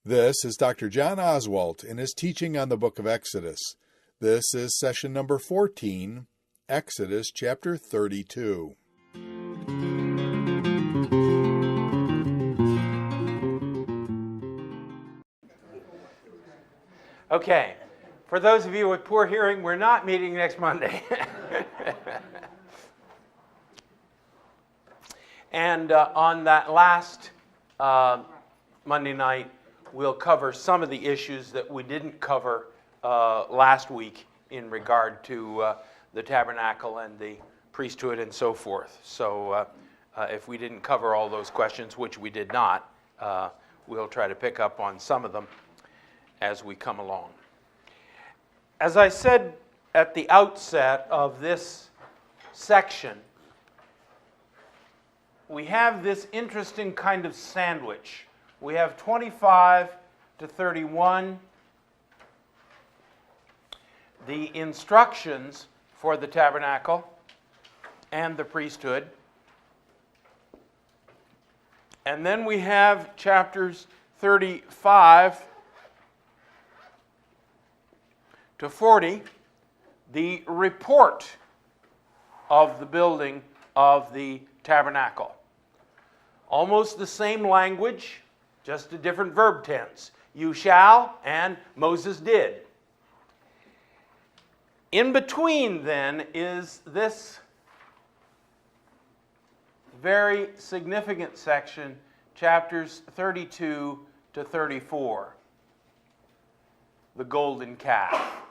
This is Dr. John Oswalt in his teaching on the book of Exodus. This is session number 14, Exodus chapter 32. Okay, for those of you with poor hearing, we're not meeting next Monday. And on that last Monday night, we'll cover some of the issues that we didn't cover last week in regard to the tabernacle and the priesthood and so forth. So if we didn't cover all those questions, which we did not, we'll try to pick up on some of them as we come along. As I said at the outset of this section, we have this interesting kind of sandwich. We have 25 to 31, the instructions for the tabernacle and the priesthood. And then we have chapters 35 to 40, the report of the building of the tabernacle. Almost the same language, just a different verb tense. You shall and Moses did. In between, then, is this very significant section, chapters 32 to 34, the golden calf.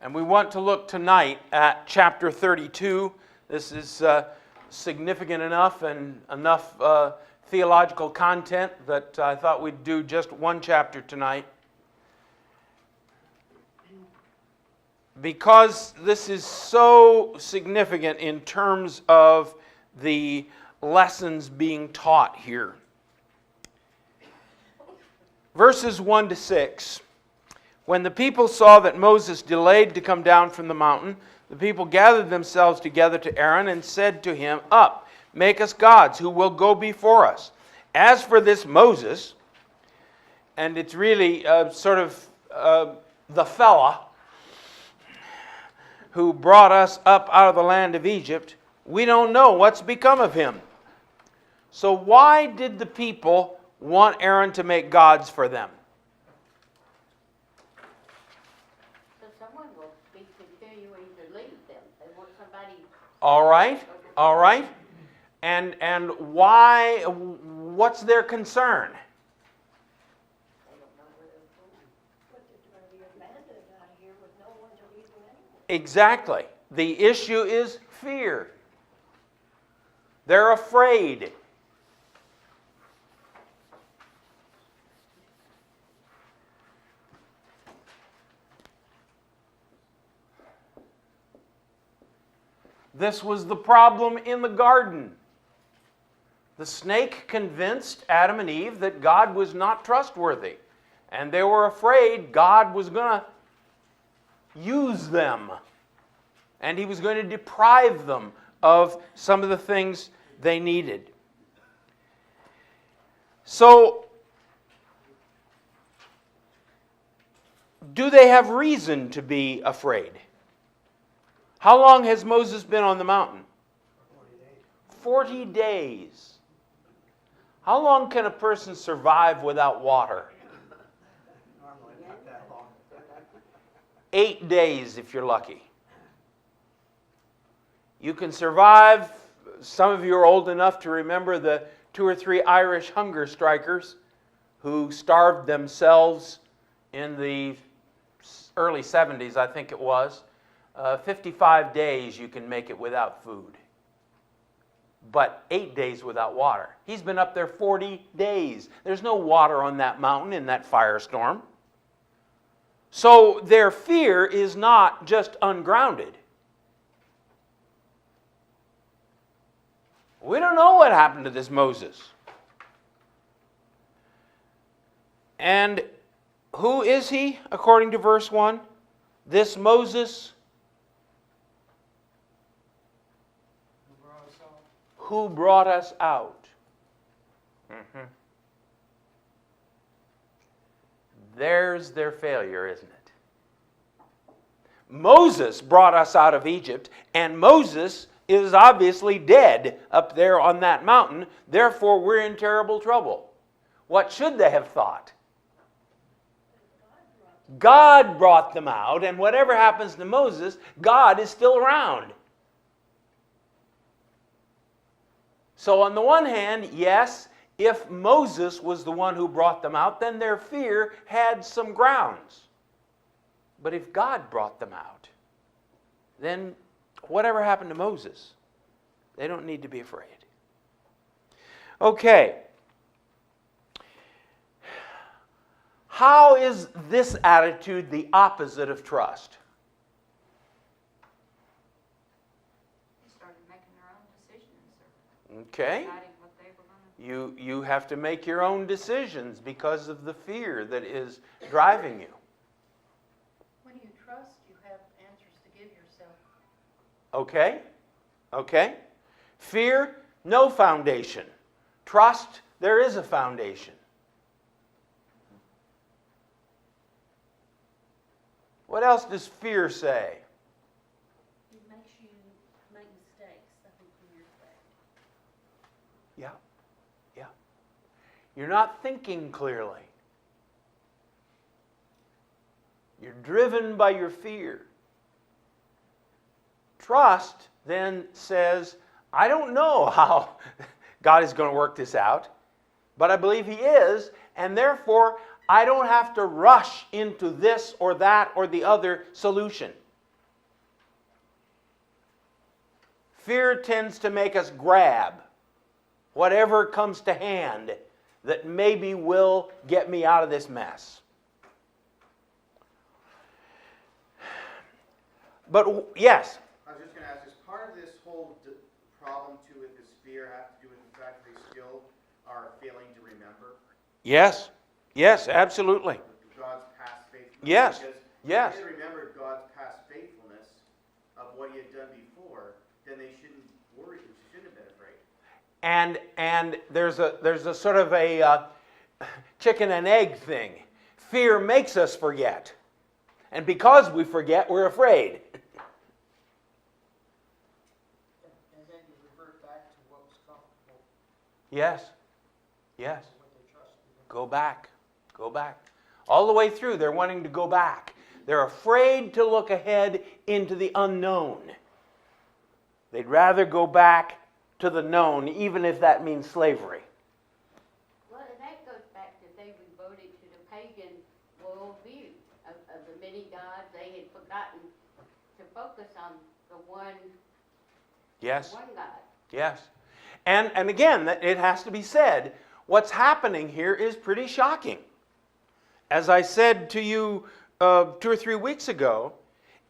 And we want to look tonight at chapter 32. This is significant enough and enough theological content that I thought we'd do just one chapter tonight. Because this is so significant in terms of the lessons being taught here. Verses 1 to 6. When the people saw that Moses delayed to come down from the mountain, the people gathered themselves together to Aaron and said to him, "Up, make us gods who will go before us. As for this Moses," and it's really the fella who brought us up out of the land of Egypt, "we don't know what's become of him." So why did the people want Aaron to make gods for them? All right. And why, what's their concern? Exactly. The issue is fear. They're afraid. This was the problem in the garden. The snake convinced Adam and Eve that God was not trustworthy, and they were afraid God was going to use them, and he was going to deprive them of some of the things they needed. So, do they have reason to be afraid? How long has Moses been on the mountain? 40 days. How long can a person survive without water? Normally not that long. 8 days if you're lucky. You can survive. Some of you are old enough to remember the 2 or 3 Irish hunger strikers who starved themselves in the early 70s, I think it was. 55 days you can make it without food. But 8 days without water. He's been up there 40 days. There's no water on that mountain in that firestorm. So their fear is not just ungrounded. We don't know what happened to this Moses. And who is he, according to verse 1? This Moses who brought us out. There's their failure, isn't it? Moses brought us out of Egypt, and Moses is obviously dead up there on that mountain. Therefore, we're in terrible trouble. What should they have thought? God brought them out, and whatever happens to Moses, God is still around. So on the one hand, yes, if Moses was the one who brought them out, then their fear had some grounds. But if God brought them out, then whatever happened to Moses, they don't need to be afraid. Okay. How is this attitude the opposite of trust? They started making their own decisions. Okay. Deciding what they were going to do. You have to make your own decisions because of the fear that is driving you. When you trust, you have answers to give yourself. Okay? Okay? Fear, no foundation. Trust, there is a foundation. What else does fear say? It makes you make mistakes, I think, when you're afraid. Yeah. Yeah. You're not thinking clearly. You're driven by your fear. Trust then says, I don't know how God is going to work this out, but I believe He is, and therefore I don't have to rush into this or that or the other solution. Fear tends to make us grab whatever comes to hand that maybe will get me out of this mess. But yes? I was just going to ask, is part of this whole problem too with this fear have to do with the fact that they still are failing to remember Yes. Yes, absolutely. God's past faithfulness? Yes. Because Yes. if they remembered God's past faithfulness of what He had done before, then they shouldn't worry. They shouldn't have been afraid. And there's a sort of a chicken and egg thing. Fear makes us forget. And because we forget, we're afraid. And then you revert back to what was comfortable, Yes. Yes. what they trusted. Go back. Go back. All the way through, they're wanting to go back. They're afraid to look ahead into the unknown. They'd rather go back to the known, even if that means slavery. Well, and that goes back to they devoted to the pagan worldview of the many gods. They had forgotten to focus on the one, Yes. one God. Yes. And again, it has to be said, what's happening here is pretty shocking. As I said to you 2 or 3 weeks ago,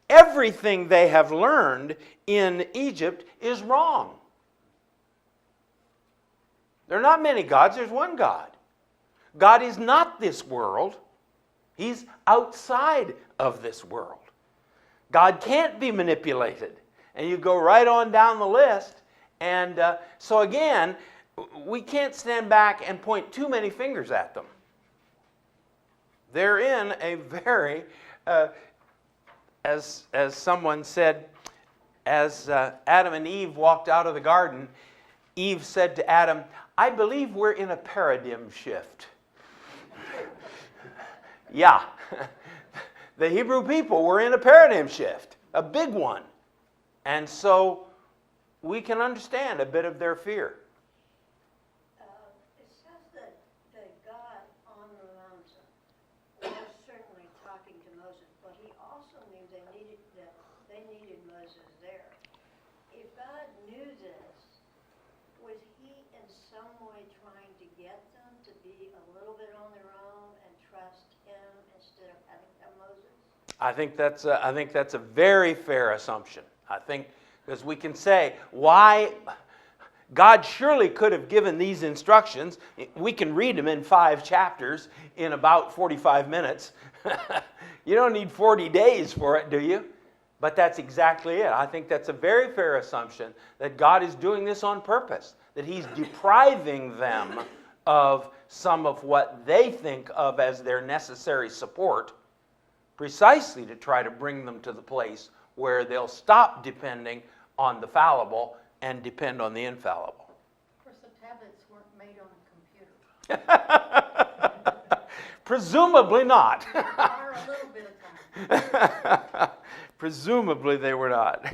everything they have learned in Egypt is wrong. There are not many gods, there's one God. God is not this world. He's outside of this world. God can't be manipulated. And you go right on down the list. And so again, we can't stand back and point too many fingers at them. They're in a very, as someone said, as Adam and Eve walked out of the garden, Eve said to Adam, I believe we're in a paradigm shift. Yeah. The Hebrew people were in a paradigm shift, a big one. And so we can understand a bit of their fear. It says that God on the mountain was certainly talking to Moses, but He also knew they needed Moses there. If God knew this, was He in some way trying to get them to be a little bit on their own and trust Him instead of having to have Moses? I think that's a very fair assumption. I think because we can say why God surely could have given these instructions. We can read them in 5 chapters in about 45 minutes. You don't need 40 days for it, do you? But that's exactly it. I think that's a very fair assumption that God is doing this on purpose, that He's depriving them of some of what they think of as their necessary support, precisely to try to bring them to the place where they'll stop depending on the fallible and depend on the infallible. Of course, the tablets weren't made on a computer. Presumably not. Require a little bit of time. Presumably they were not.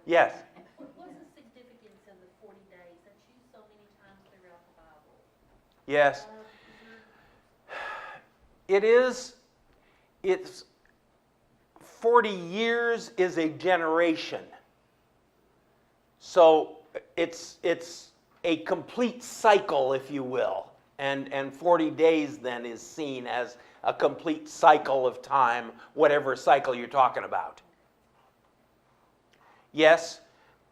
Yes. What's the significance in the 40 days? That's used so many times throughout the Bible. Yes. It's 40 years is a generation. So it's a complete cycle, if you will. And 40 days then is seen as a complete cycle of time, whatever cycle you're talking about. Yes,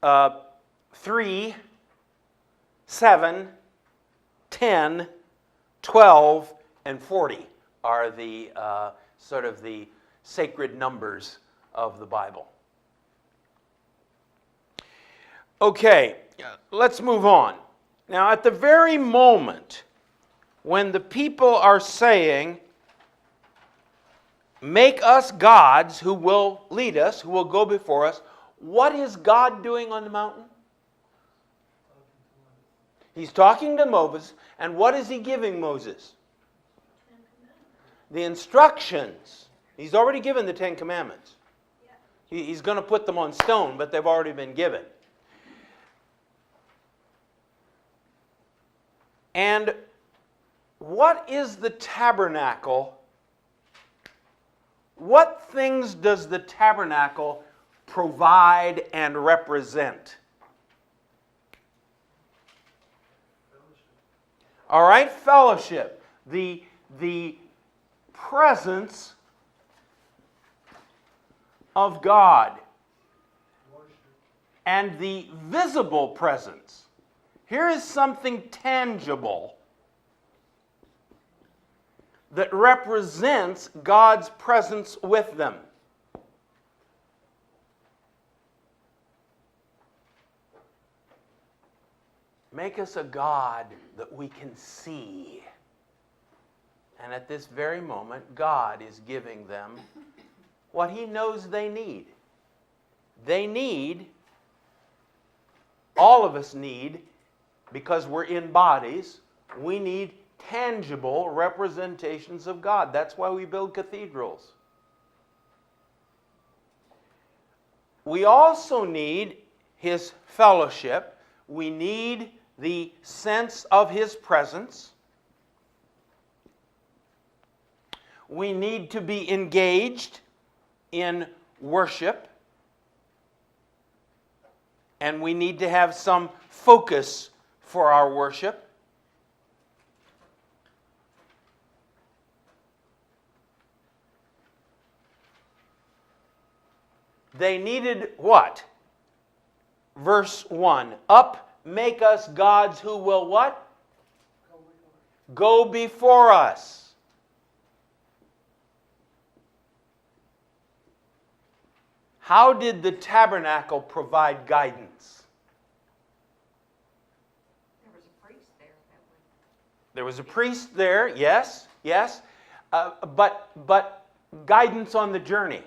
3, 7, 10, 12, and 40 are the sort of the sacred numbers of the Bible. Okay, let's move on. Now, at the very moment when the people are saying, make us gods who will lead us, who will go before us, what is God doing on the mountain? He's talking to Moses, and what is He giving Moses? The instructions. He's already given the 10 Commandments. He's going to put them on stone, but they've already been given. And what is the tabernacle? What things does the tabernacle provide and represent? All right, fellowship. The presence of God. And the visible presence. Here is something tangible that represents God's presence with them. Make us a God that we can see. And at this very moment, God is giving them what He knows they need. They need, all of us need, because we're in bodies, we need tangible representations of God. That's why we build cathedrals. We also need His fellowship. We need the sense of His presence. We need to be engaged in worship. And we need to have some focus for our worship. They needed what? Verse 1. Up, make us gods who will what? Go before us. How did the tabernacle provide guidance? There was a priest there, that way. There was a priest there, yes. But guidance on the journey.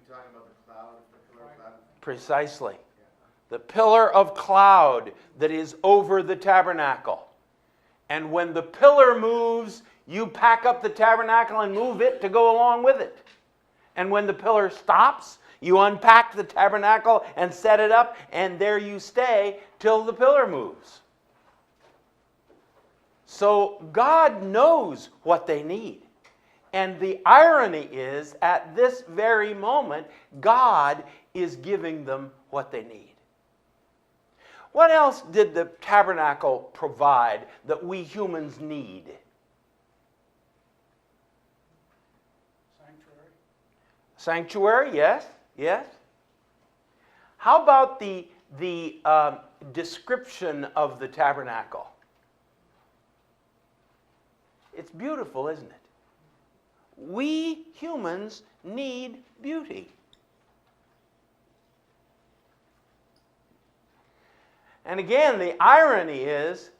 Talking about the cloud, the pillar of cloud? Precisely. The pillar of cloud that is over the tabernacle. And when the pillar moves, you pack up the tabernacle and move it to go along with it. And when the pillar stops, you unpack the tabernacle and set it up, and there you stay till the pillar moves. So God knows what they need. And the irony is, at this very moment, God is giving them what they need. What else did the tabernacle provide that we humans need? Sanctuary, yes. How about the description of the tabernacle? It's beautiful, isn't it? We humans need beauty. And again, the irony is,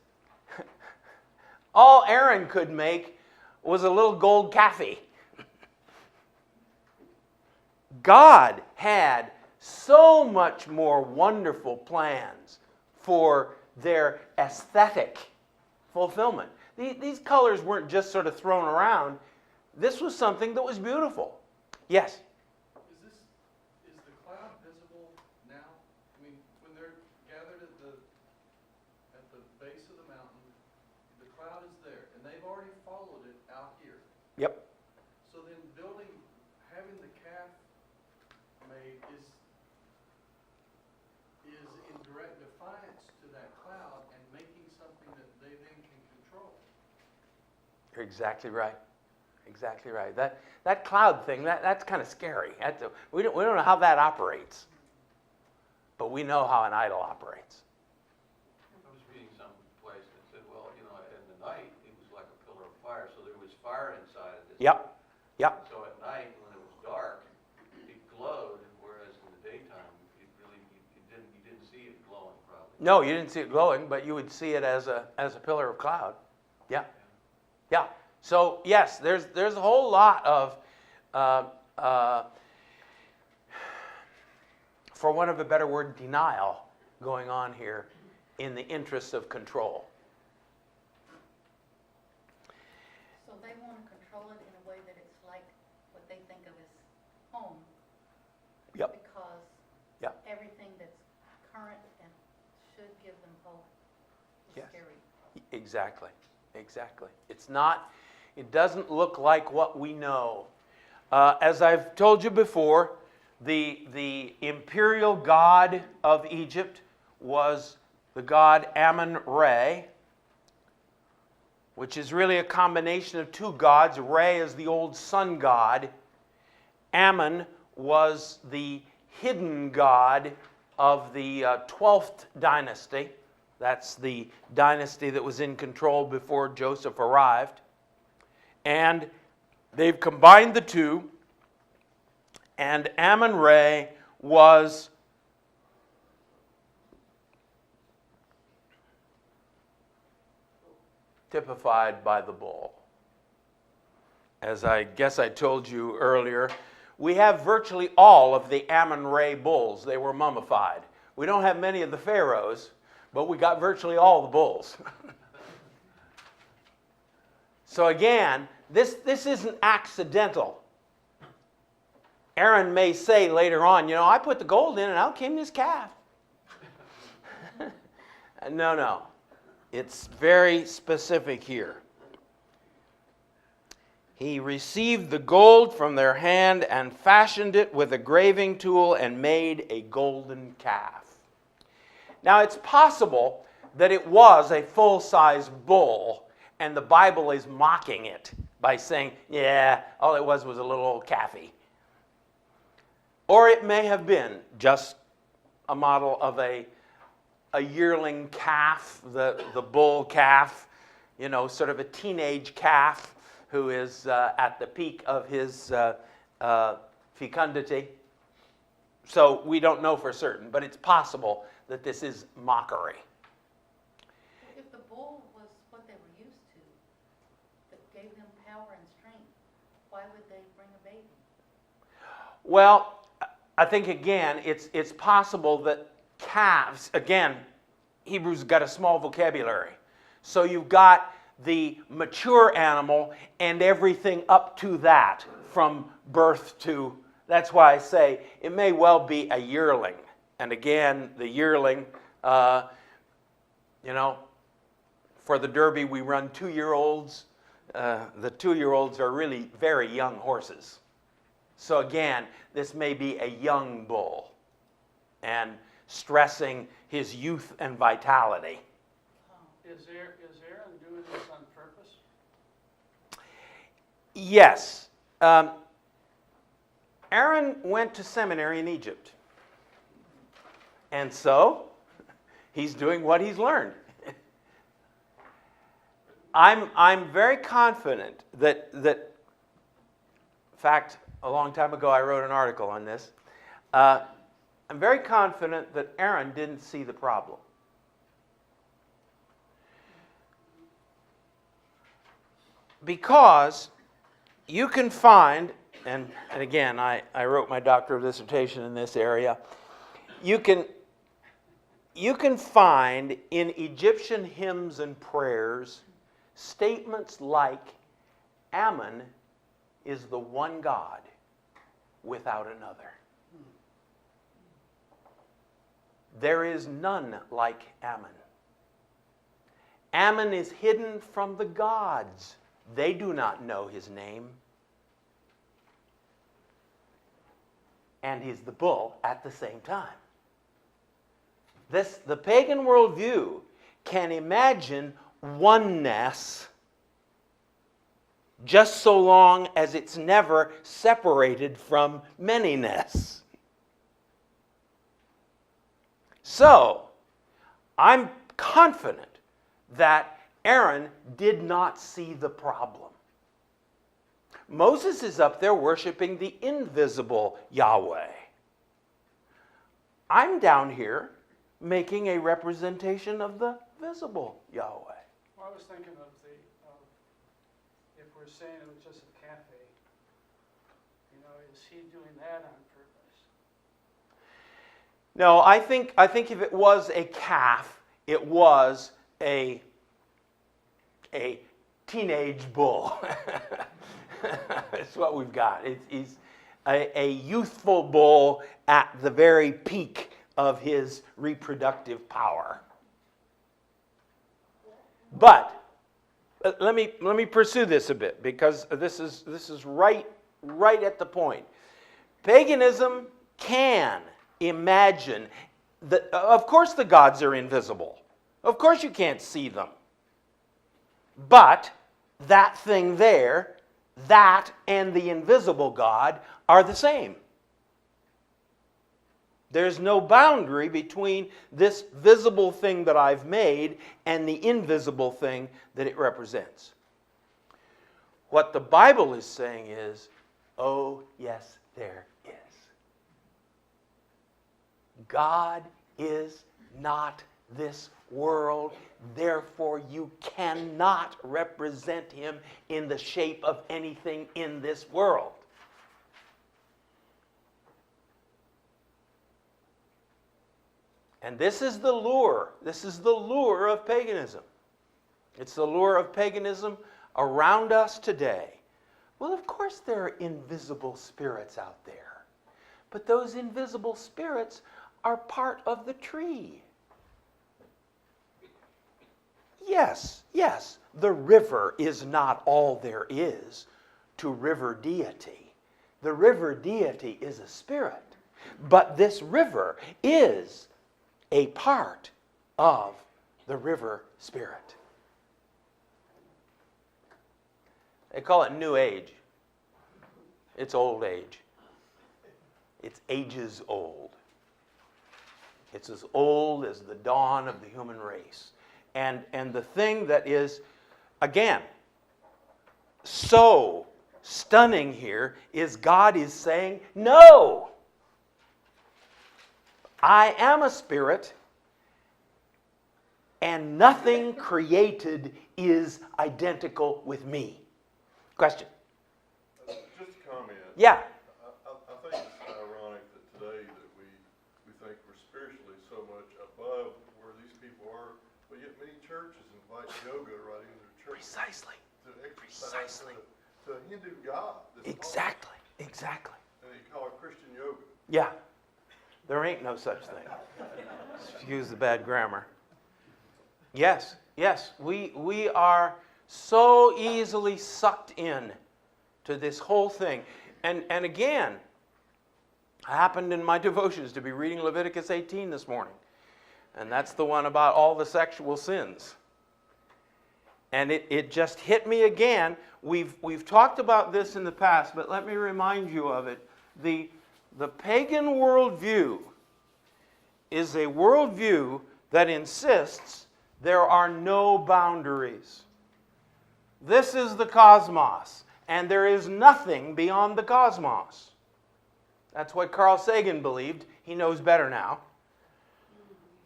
all Aaron could make was a little gold calf. God had so much more wonderful plans for their aesthetic fulfillment. These colors weren't just sort of thrown around. This was something that was beautiful. Yes? Is the cloud visible now? I mean, when they're gathered at the base of the mountain, the cloud is there, and they've already followed it out here. Yep. So then having the calf made is in direct defiance to that cloud and making something that they then can control. You're exactly right. Exactly right. That cloud thing, that's kind of scary. We don't know how that operates. But we know how an idol operates. I was reading some place that said, well, in the night, it was like a pillar of fire, so there was fire inside of this. Yep. Yep. So at night, when it was dark, it glowed, whereas in the daytime, you didn't see it glowing probably. No, you didn't see it glowing, but you would see it as a pillar of cloud. Yeah. Yeah. So yes, there's a whole lot of, for want of a better word, denial going on here in the interests of control. So they want to control it in a way that it's like what they think of as home. Yep. Because Yep. everything that's current and should give them hope is Yes. scary. Exactly. Exactly. It doesn't look like what we know. As I've told you before, the imperial god of Egypt was the god Amun-Re, which is really a combination of two gods. Re is the old sun god. Ammon was the hidden god of the 12th dynasty. That's the dynasty that was in control before Joseph arrived. And they've combined the two, and Amun-Re was typified by the bull. As I guess I told you earlier, we have virtually all of the Amun-Re bulls. They were mummified. We don't have many of the pharaohs, but we got virtually all the bulls. So again, this isn't accidental. Aaron may say later on, I put the gold in and out came this calf. No. It's very specific here. He received the gold from their hand and fashioned it with a graving tool and made a golden calf. Now, it's possible that it was a full-size bull, and the Bible is mocking it by saying, yeah, all it was a little old calfie. Or it may have been just a model of a yearling calf, the bull calf, sort of a teenage calf who is at the peak of his fecundity. So we don't know for certain, but it's possible that this is mockery. If the bull was what they were used to, that gave them power and strength, why would they bring a baby? Well, I think again, it's possible that calves, again, Hebrews got a small vocabulary. So you've got the mature animal and everything up to that from birth to, that's why I say it may well be a yearling. And again, the yearling, for the Derby we run 2-year-olds. The 2-year-olds are really very young horses. So again, this may be a young bull and stressing his youth and vitality. Is Aaron doing this on purpose? Yes. Aaron went to seminary in Egypt. And so, he's doing what he's learned. I'm very confident that fact, a long time ago I wrote an article on this. I'm very confident that Aaron didn't see the problem. Because you can find, and again, I wrote my doctoral dissertation in this area, you can find in Egyptian hymns and prayers statements like, Ammon is the one God without another. There is none like Ammon. Ammon is hidden from the gods. They do not know his name. And he's the bull at the same time. The pagan worldview can imagine oneness just so long as it's never separated from manyness. So, I'm confident that Aaron did not see the problem. Moses is up there worshiping the invisible Yahweh. I'm down here making a representation of the visible Yahweh. Well, I was thinking of if we're saying it was just a cafe, is he doing that on purpose? No, I think if it was a calf, it was a teenage bull. That's what we've got. He's a youthful bull at the very peak of his reproductive power. But let me pursue this a bit, because this is right at the point. Paganism can imagine that, of course, the gods are invisible. Of course, you can't see them. But that thing there, that and the invisible God are the same. There's no boundary between this visible thing that I've made and the invisible thing that it represents. What the Bible is saying is, oh, yes, there is. God is not this world, therefore you cannot represent him in the shape of anything in this world. And this is the lure. This is the lure of paganism. It's the lure of paganism around us today. Well, of course there are invisible spirits out there. But those invisible spirits are part of the tree. Yes, the river is not all there is to river deity. The river deity is a spirit. But this river is a part of the river spirit. They call it New Age. It's old age. It's ages old. It's as old as the dawn of the human race. And the thing that is, again, so stunning here is God is saying, no! I am a spirit, and nothing created is identical with me. Question? Just a comment. Yeah. I think it's ironic that today that we think we're spiritually so much above where these people are, but yet many churches invite yoga right into their church. Precisely. To exercise to a Hindu god. Exactly. And they call it Christian yoga. Yeah. There ain't no such thing. Excuse the bad grammar. Yes, we are so easily sucked in to this whole thing. And again, I happened in my devotions to be reading Leviticus 18 this morning. And that's the one about all the sexual sins. And it just hit me again. We've talked about this in the past, but let me remind you of it. The pagan worldview is a worldview that insists there are no boundaries. This is the cosmos, and there is nothing beyond the cosmos. That's what Carl Sagan believed. He knows better now.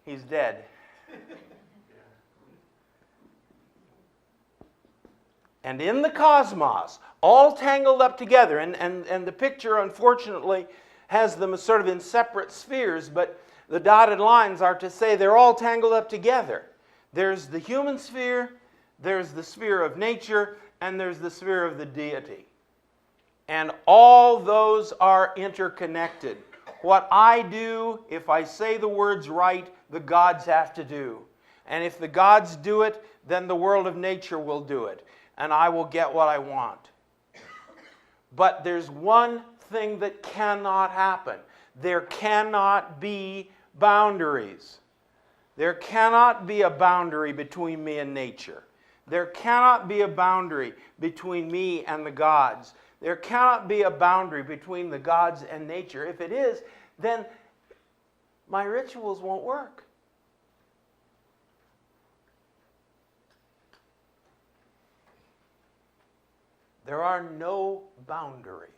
He's dead. And in the cosmos, all tangled up together, and the picture, unfortunately, has them sort of in separate spheres, but the dotted lines are to say they're all tangled up together. There's the human sphere, there's the sphere of nature, and there's the sphere of the deity. And all those are interconnected. What I do, if I say the words right, the gods have to do. And if the gods do it, then the world of nature will do it. And I will get what I want. But there's one thing that cannot happen. There cannot be boundaries. There cannot be a boundary between me and nature. There cannot be a boundary between me and the gods. There cannot be a boundary between the gods and nature. If it is, then my rituals won't work. There are no boundaries.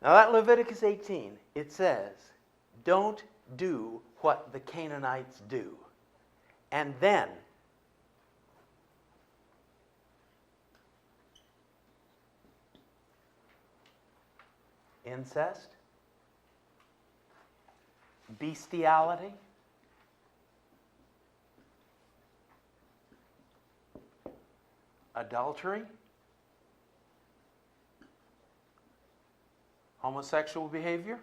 Now that Leviticus 18, it says, don't do what the Canaanites do. And then, incest, bestiality, adultery, homosexual behavior,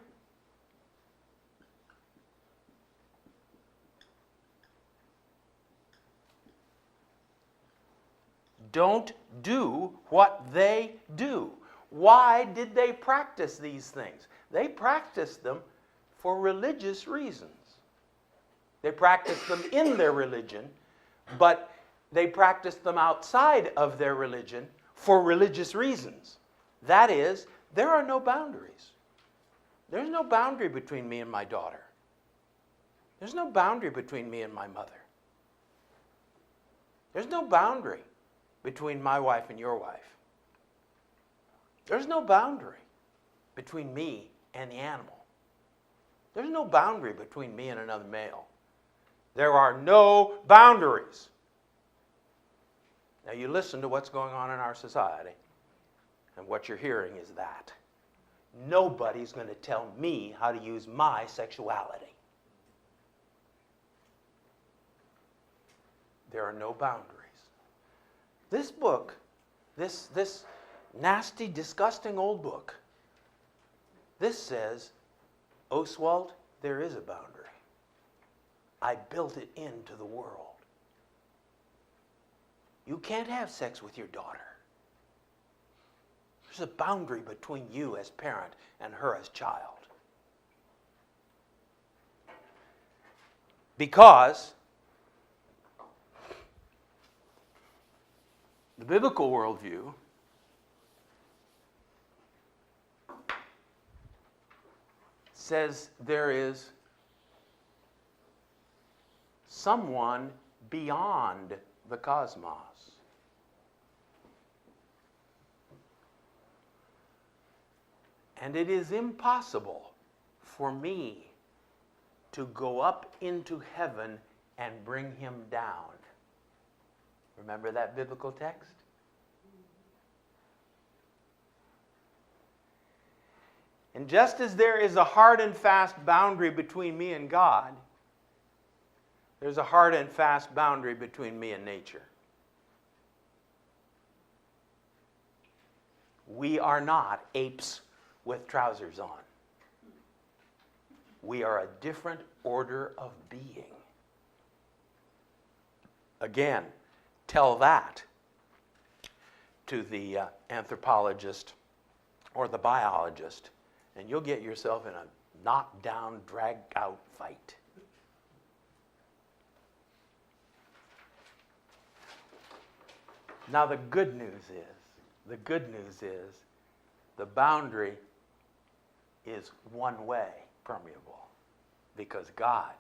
don't do what they do. Why did they practice these things? They practiced them for religious reasons. They practiced them in their religion, but they practiced them outside of their religion for religious reasons. That is, there are no boundaries. There's no boundary between me and my daughter. There's no boundary between me and my mother. There's no boundary between my wife and your wife. There's no boundary between me and the animal. There's no boundary between me and another male. There are no boundaries. Now you listen to what's going on in our society, and what you're hearing is that. Nobody's going to tell me how to use my sexuality. There are no boundaries. This book, this nasty, disgusting old book, this says, Oswalt, there is a boundary. I built it into the world. You can't have sex with your daughter. There's a boundary between you as parent and her as child. Because the biblical worldview says there is someone beyond the cosmos. And it is impossible for me to go up into heaven and bring him down. Remember that biblical text? And just as there is a hard and fast boundary between me and God, there's a hard and fast boundary between me and nature. We are not apes with trousers on. We are a different order of being. Again, tell that to the anthropologist or the biologist, and you'll get yourself in a knockdown, drag-out fight. Now the good news is, the boundary is one way permeable, because God,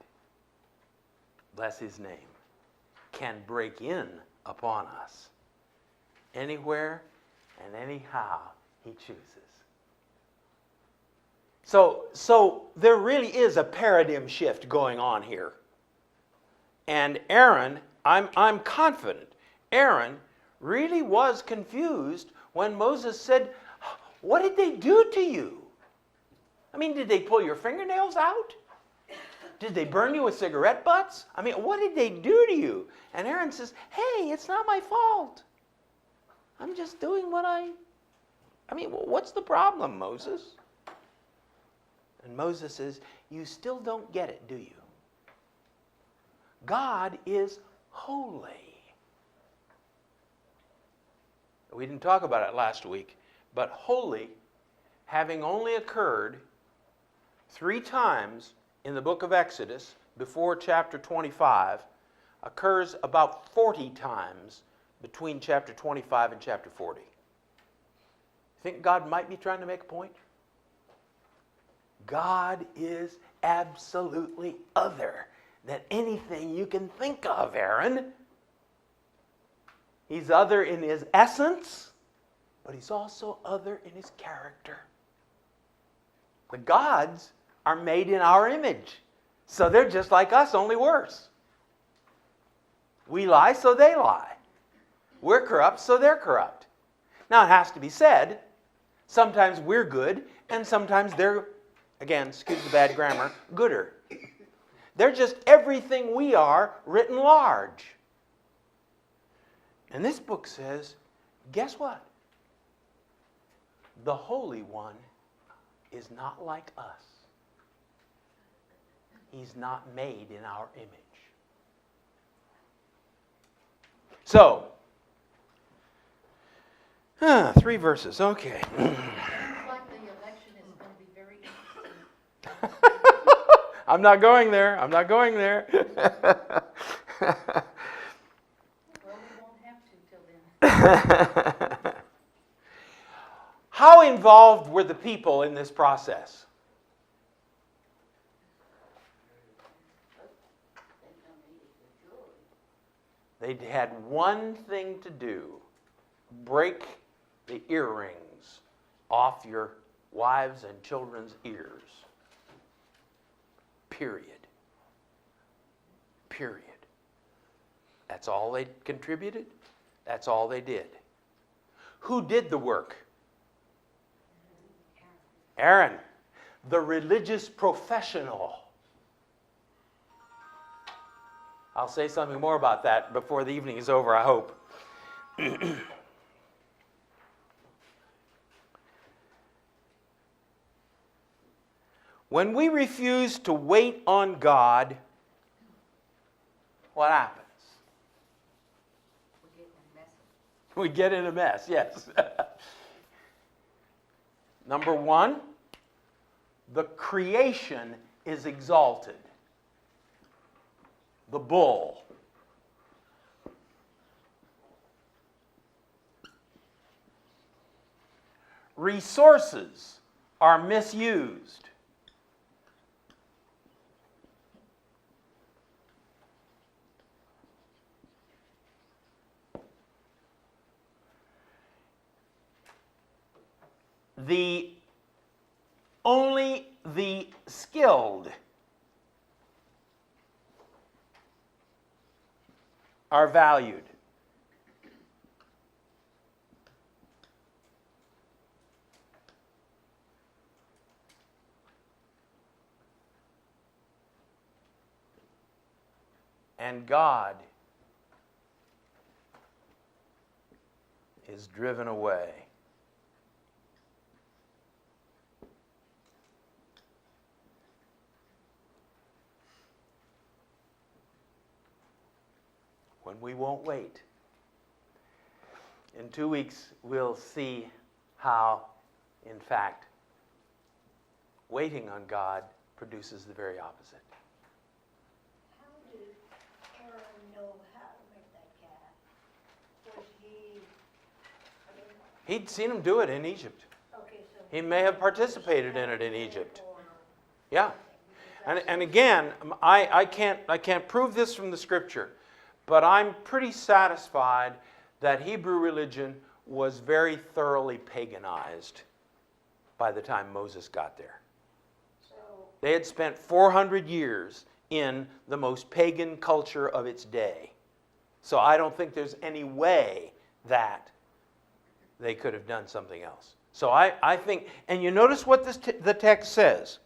bless his name, can break in upon us anywhere and anyhow he chooses. So there really is a paradigm shift going on here. And Aaron, I'm confident, Aaron really was confused when Moses said, "What did they do to you? I mean, did they pull your fingernails out? Did they burn you with cigarette butts? I mean, what did they do to you?" And Aaron says, "Hey, it's not my fault. I'm just doing what I mean, what's the problem, Moses?" And Moses says, "You still don't get it, do you? God is holy." We didn't talk about it last week, but holy, having only occurred 3 times in the book of Exodus before chapter 25, occurs about 40 times between chapter 25 and chapter 40. Think God might be trying to make a point? God is absolutely other than anything you can think of, Aaron. He's other in his essence, but he's also other in his character. The gods are made in our image, so they're just like us, only worse. We lie, so they lie. We're corrupt, so they're corrupt. Now, it has to be said, sometimes we're good, and sometimes they're, again, excuse the bad grammar, gooder. They're just everything we are written large. And this book says, guess what? The Holy One is not like us. He's not made in our image. So, 3 verses, okay. Seems like the election is going to be very interesting. I'm not going there. I'm not going there. Well, we won't have to till then. How involved were the people in this process? They had one thing to do: break the earrings off your wives' and children's ears. Period. Period. That's all they contributed. That's all they did. Who did the work? Aaron, the religious professional. I'll say something more about that before the evening is over, I hope. When we refuse to wait on God, what happens? We get in a mess, yes. Number 1, the creation is exalted. The bull. Resources are misused. Only the skilled are valued. And God is driven away. When we won't wait. In 2 weeks, we'll see how, in fact, waiting on God produces the very opposite. How did Aaron know how to make that calf? Was he, I mean, He'd seen him do it in Egypt. okay, so. He may have participated in it in Egypt. Or- Yeah. And again, I can't prove this from the Scripture, but I'm pretty satisfied that Hebrew religion was very thoroughly paganized by the time Moses got there. So, They had spent 400 years in the most pagan culture of its day. So I don't think there's any way that they could have done something else. So I think, and you notice what the text says.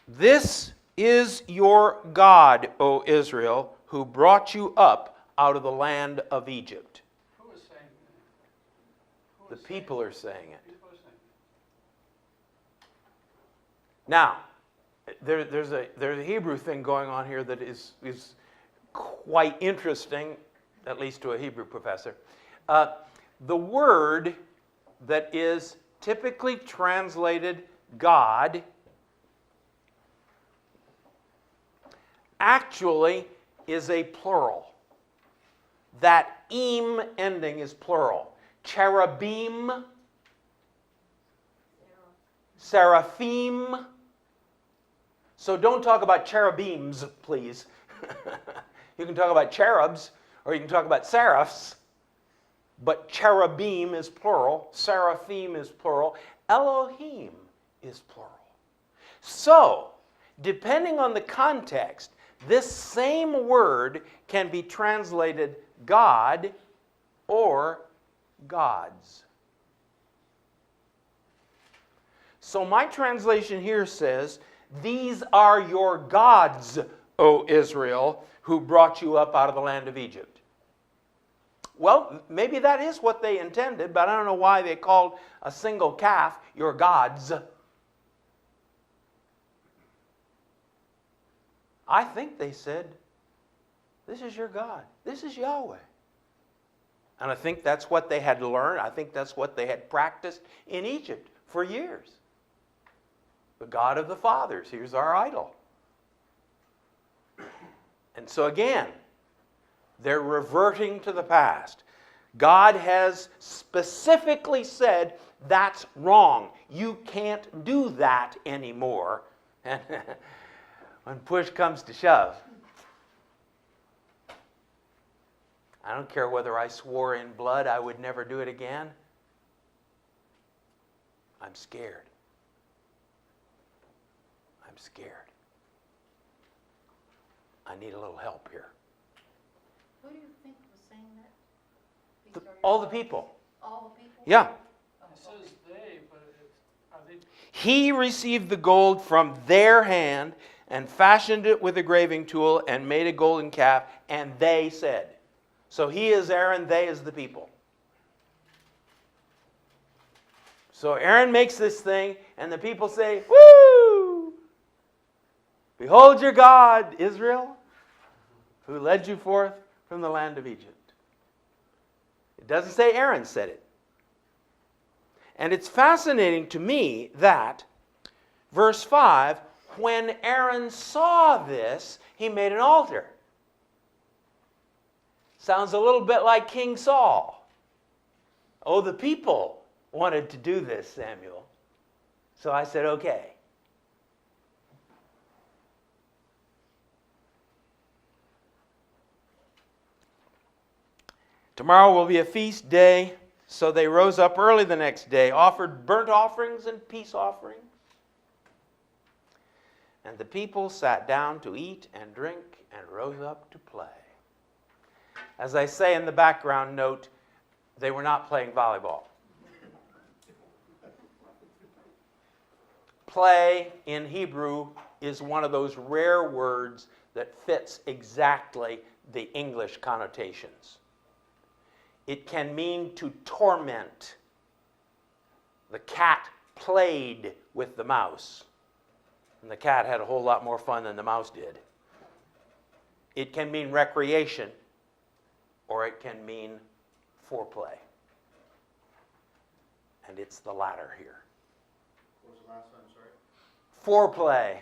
This is your God, O Israel, who brought you up out of the land of Egypt. Who is saying that? The people are saying it. People are saying Now, there's a Hebrew thing going on here that is quite interesting, at least to a Hebrew professor. The word that is typically translated God actually is a plural. That "im" ending is plural. Cherubim, seraphim. So don't talk about cherubims, please. You can talk about cherubs, or you can talk about seraphs, but cherubim is plural, seraphim is plural, Elohim is plural. So, depending on the context, this same word can be translated God or gods. So my translation here says, "These are your gods, O Israel, who brought you up out of the land of Egypt." Well, maybe that is what they intended, but I don't know why they called a single calf your gods. I think they said, "This is your God. This is Yahweh." And I think that's what they had learned. I think that's what they had practiced in Egypt for years. The God of the fathers, here's our idol. And so again, they're reverting to the past. God has specifically said, that's wrong. You can't do that anymore. And when push comes to shove, I don't care whether I swore in blood I would never do it again. I'm scared. I'm scared. I need a little help here. Who do you think was saying that? All the people. All the people? Yeah. it says they, but are they? He received the gold from their hand and fashioned it with a graving tool and made a golden calf, and they said. So he is Aaron, they is the people. So Aaron makes this thing, and the people say, "Woo! Behold your God, Israel, who led you forth from the land of Egypt." It doesn't say Aaron said it. And it's fascinating to me that, verse 5, when Aaron saw this, he made an altar. Sounds a little bit like King Saul. Oh, the people wanted to do this, Samuel. So I said, okay. Tomorrow will be a feast day, so they rose up early the next day, offered burnt offerings and peace offerings. And the people sat down to eat and drink and rose up to play. As I say in the background note, they were not playing volleyball. Play in Hebrew is one of those rare words that fits exactly the English connotations. It can mean to torment. The cat played with the mouse, and the cat had a whole lot more fun than the mouse did. It can mean recreation, or it can mean foreplay. And it's the latter here. What was the last one, sorry? Foreplay.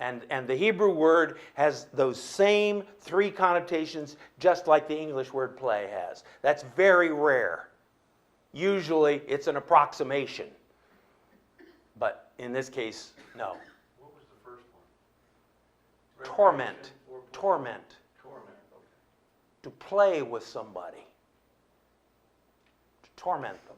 And the Hebrew word has those same three connotations, just like the English word play has. That's very rare. Usually it's an approximation. But in this case, no. What was the first one? Torment. Torment. Torment, okay. to play with somebody, to torment them.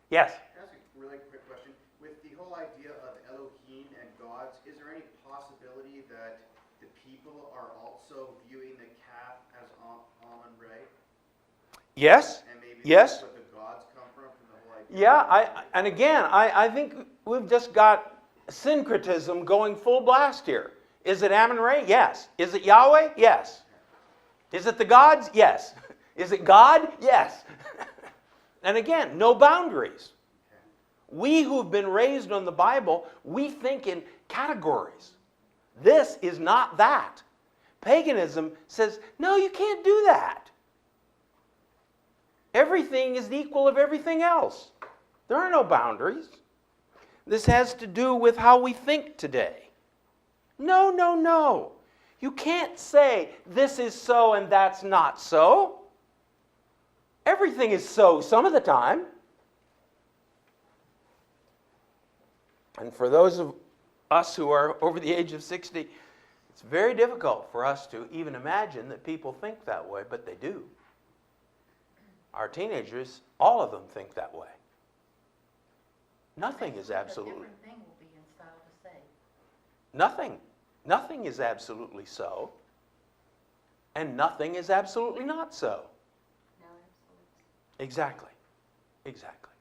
Yes? Can I ask a really quick question? With the whole idea of Elohim and gods, is there any possibility that the people are also viewing the calf as Amun-Re? Yes? And maybe Yes? that's what the gods come from the whole idea? Yeah, and again, I think we've just got syncretism going full blast here. Is it Amun-Re? Yes. Is it Yahweh? Yes. Is it the gods? Yes. Is it God? Yes. And again, no boundaries. We who've been raised on the Bible, we think in categories. This is not that. Paganism says, no, you can't do that. Everything is the equal of everything else. There are no boundaries. This has to do with how we think today. No, no, no. You can't say this is so and that's not so. Everything is so some of the time. And for those of us who are over the age of 60, it's very difficult for us to even imagine that people think that way, but they do. Our teenagers, all of them think that way. Nothing is absolutely. A different thing will be in style to say. Nothing. Nothing is absolutely so. And nothing is absolutely not so. No, absolutely. Exactly. Exactly.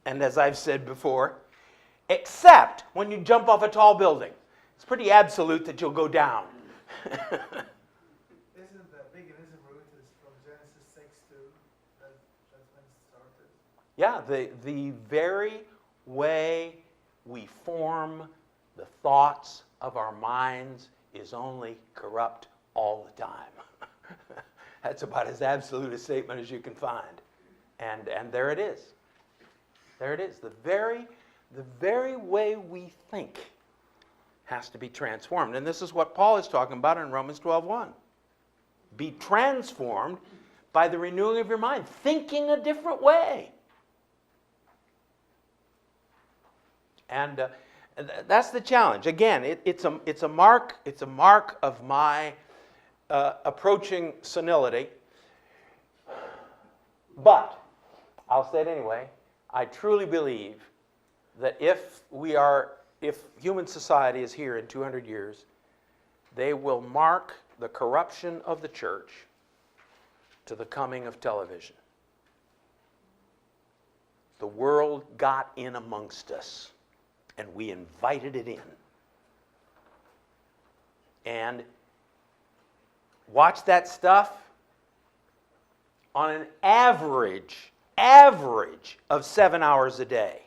And as I've said before, except when you jump off a tall building. It's pretty absolute that you'll go down. Isn't the paganism root is from Genesis 6 to that's when it started? Yeah, the very way we form the thoughts of our minds is only corrupt all the time. That's about as absolute a statement as you can find. And there it is. There it is. The very way we think has to be transformed. And this is what Paul is talking about in Romans 12:1. Be transformed by the renewing of your mind, thinking a different way. And that's the challenge. Again, it's a mark of my approaching senility. But I'll say it anyway. I truly believe that if human society is here in 200 years, they will mark the corruption of the church to the coming of television. The world got in amongst us, and we invited it in. And watch that stuff on an average of 7 hours a day,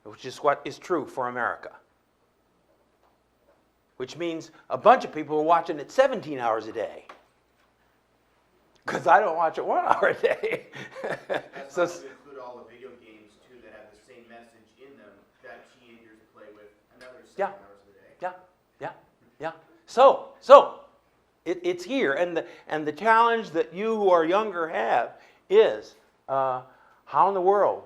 which is what is true for America. Which means a bunch of people are watching it 17 hours a day. Because I don't watch it 1 hour a day. That's So, not to include all the video games, too, that have the same message in them that teenagers play with another 7 hours a day. yeah. So it's here. And the challenge that you who are younger have is, how in the world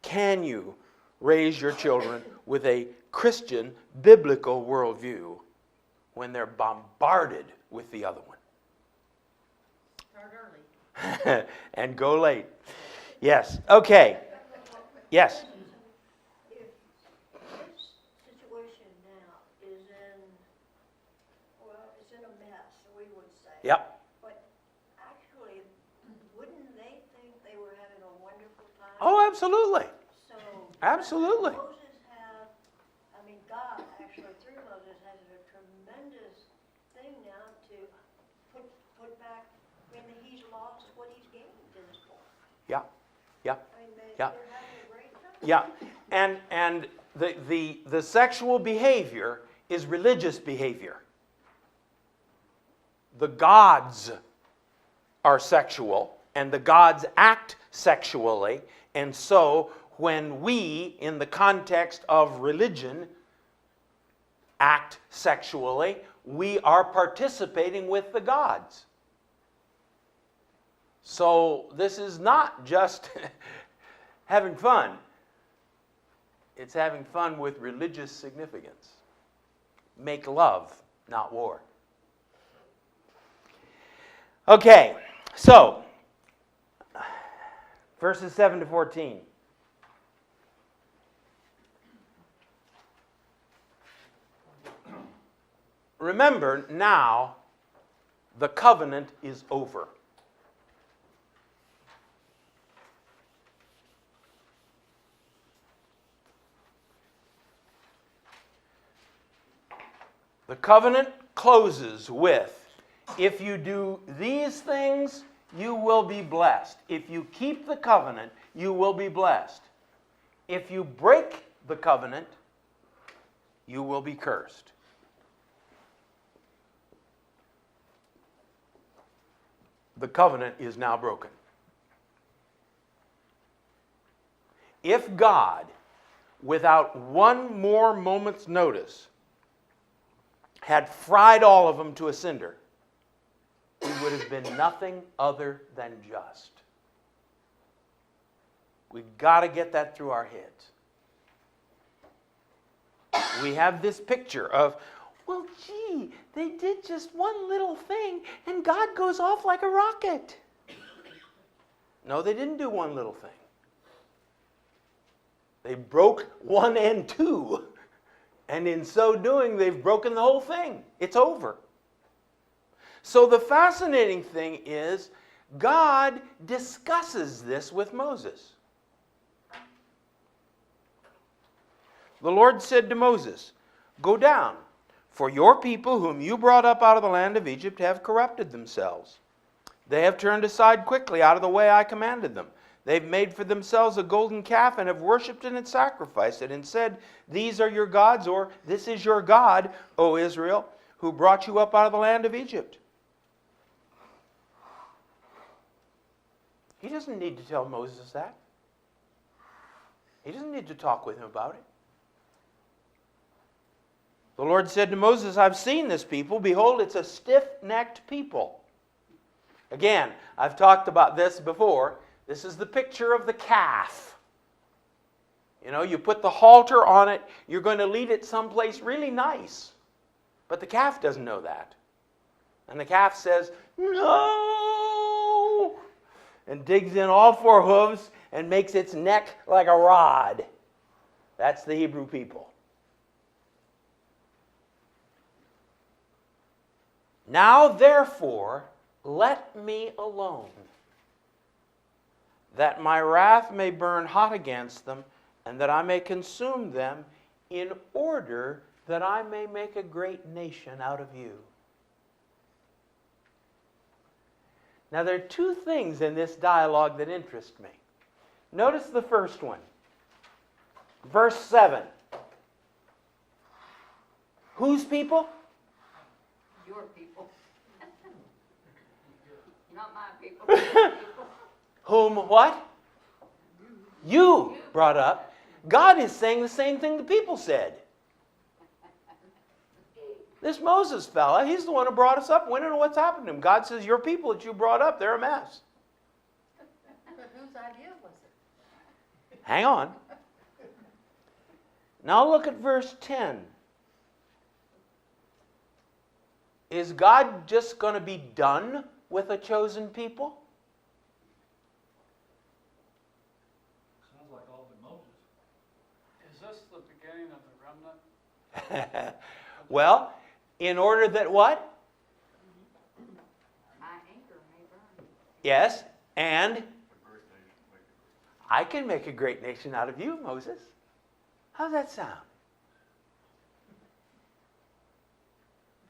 can you raise your children with a Christian, biblical worldview when they're bombarded with the other one? Start early. And go late. Yes. Okay. Yes. If this situation now is it's in a mess, we would say. Yep. But actually, wouldn't they think they were having a wonderful time? Oh, absolutely. So. Absolutely. God actually through Moses has a tremendous thing now to put back. I mean, he's lost what he's gained in this point. Yeah. I mean, they're having a great time. Yeah. And the sexual behavior is religious behavior. The gods are sexual, and the gods act sexually, and so when we, in the context of religion, act sexually, we are participating with the gods. So this is not just having fun. It's having fun with religious significance. make love, not war. Okay, so verses 7 to 14. Remember, now the covenant is over. The covenant closes with, if you do these things, you will be blessed. If you keep the covenant, you will be blessed. If you break the covenant, you will be cursed. The covenant is now broken. If God, without one more moment's notice, had fried all of them to a cinder, we would have been nothing other than just. We've got to get that through our heads. We have this picture of, well, gee, they did just one little thing and God goes off like a rocket. No, they didn't do one little thing. They broke 1 and 2. And in so doing, they've broken the whole thing. It's over. So the fascinating thing is, God discusses this with Moses. The Lord said to Moses, "Go down, for your people whom you brought up out of the land of Egypt have corrupted themselves. They have turned aside quickly out of the way I commanded them. They've made for themselves a golden calf and have worshipped it and sacrificed it and said, 'These are your gods,' or 'This is your God, O Israel, who brought you up out of the land of Egypt.'" He doesn't need to tell Moses that. He doesn't need to talk with him about it. The Lord said to Moses, "I've seen this people. Behold, it's a stiff-necked people." Again, I've talked about this before. This is the picture of the calf. You know, you put the halter on it, you're going to lead it someplace really nice. But the calf doesn't know that. And the calf says, "No!" and digs in all 4 hooves and makes its neck like a rod. That's the Hebrew people. "Now, therefore, let me alone, that my wrath may burn hot against them, and that I may consume them, in order that I may make a great nation out of you." Now, there are 2 things in this dialogue that interest me. Notice the first one. Verse 7. Whose people? Your people. Not my people. Your people. Whom what? You brought up. God is saying the same thing the people said. This Moses fella, he's the one who brought us up. We don't know what's happened to him. God says, your people that you brought up, they're a mess. But whose idea was it? Hang on. Now look at verse 10. Is God just going to be done with a chosen people? Sounds like all but Moses. Is this the beginning of the remnant? Well, in order that what? My anger may burn. Yes, and I can make a great nation out of you, Moses. How's that sound?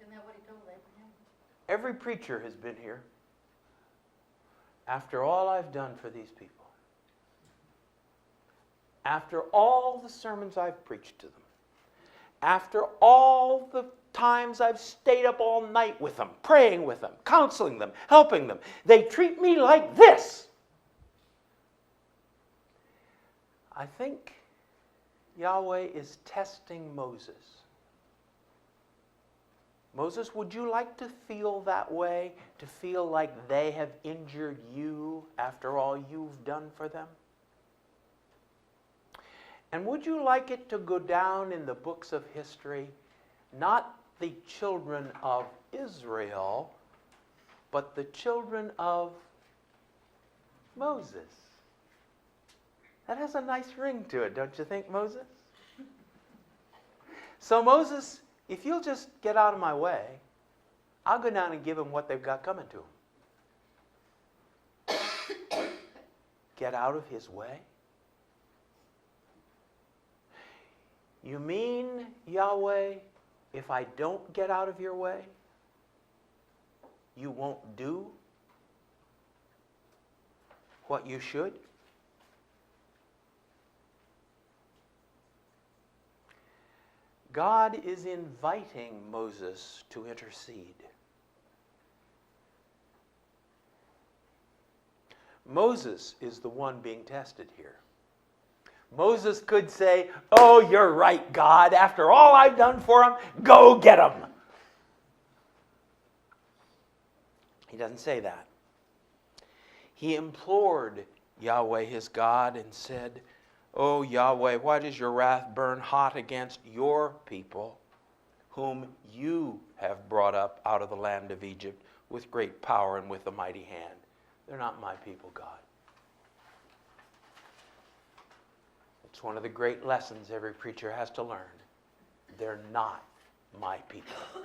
Isn't that what he told Abraham? Every preacher has been here. After all I've done for these people, after all the sermons I've preached to them, after all the times I've stayed up all night with them, praying with them, counseling them, helping them, they treat me like this. I think Yahweh is testing Moses. Moses, would you like to feel that way? To feel like they have injured you after all you've done for them? And would you like it to go down in the books of history, not the children of Israel, but the children of Moses. That has a nice ring to it, don't you think, Moses? So Moses, if you'll just get out of my way, I'll go down and give them what they've got coming to them. Get out of his way? You mean, Yahweh, if I don't get out of your way, you won't do what you should? God is inviting Moses to intercede. Moses is the one being tested here. Moses could say, "Oh, you're right, God. After all I've done for him, go get him." He doesn't say that. He implored Yahweh his God and said, "Oh, Yahweh, why does your wrath burn hot against your people, whom you have brought up out of the land of Egypt with great power and with a mighty hand? They're not my people, God." It's one of the great lessons every preacher has to learn. They're not my people.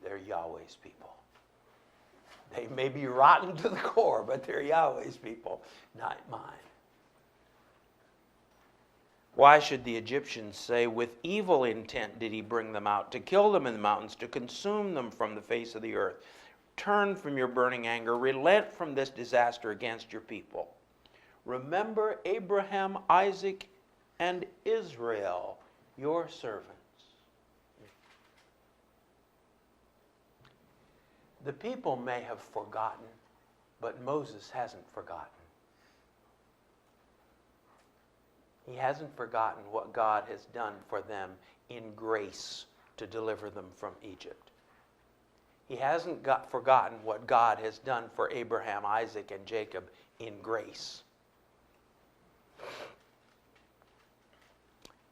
They're Yahweh's people. They may be rotten to the core, but they're Yahweh's people, not mine. Why should the Egyptians say, "With evil intent did he bring them out, to kill them in the mountains, to consume them from the face of the earth? Turn from your burning anger, relent from this disaster against your people. Remember Abraham, Isaac, and Israel, your servants." The people may have forgotten, but Moses hasn't forgotten. He hasn't forgotten what God has done for them in grace to deliver them from Egypt. He hasn't forgotten what God has done for Abraham, Isaac, and Jacob in grace.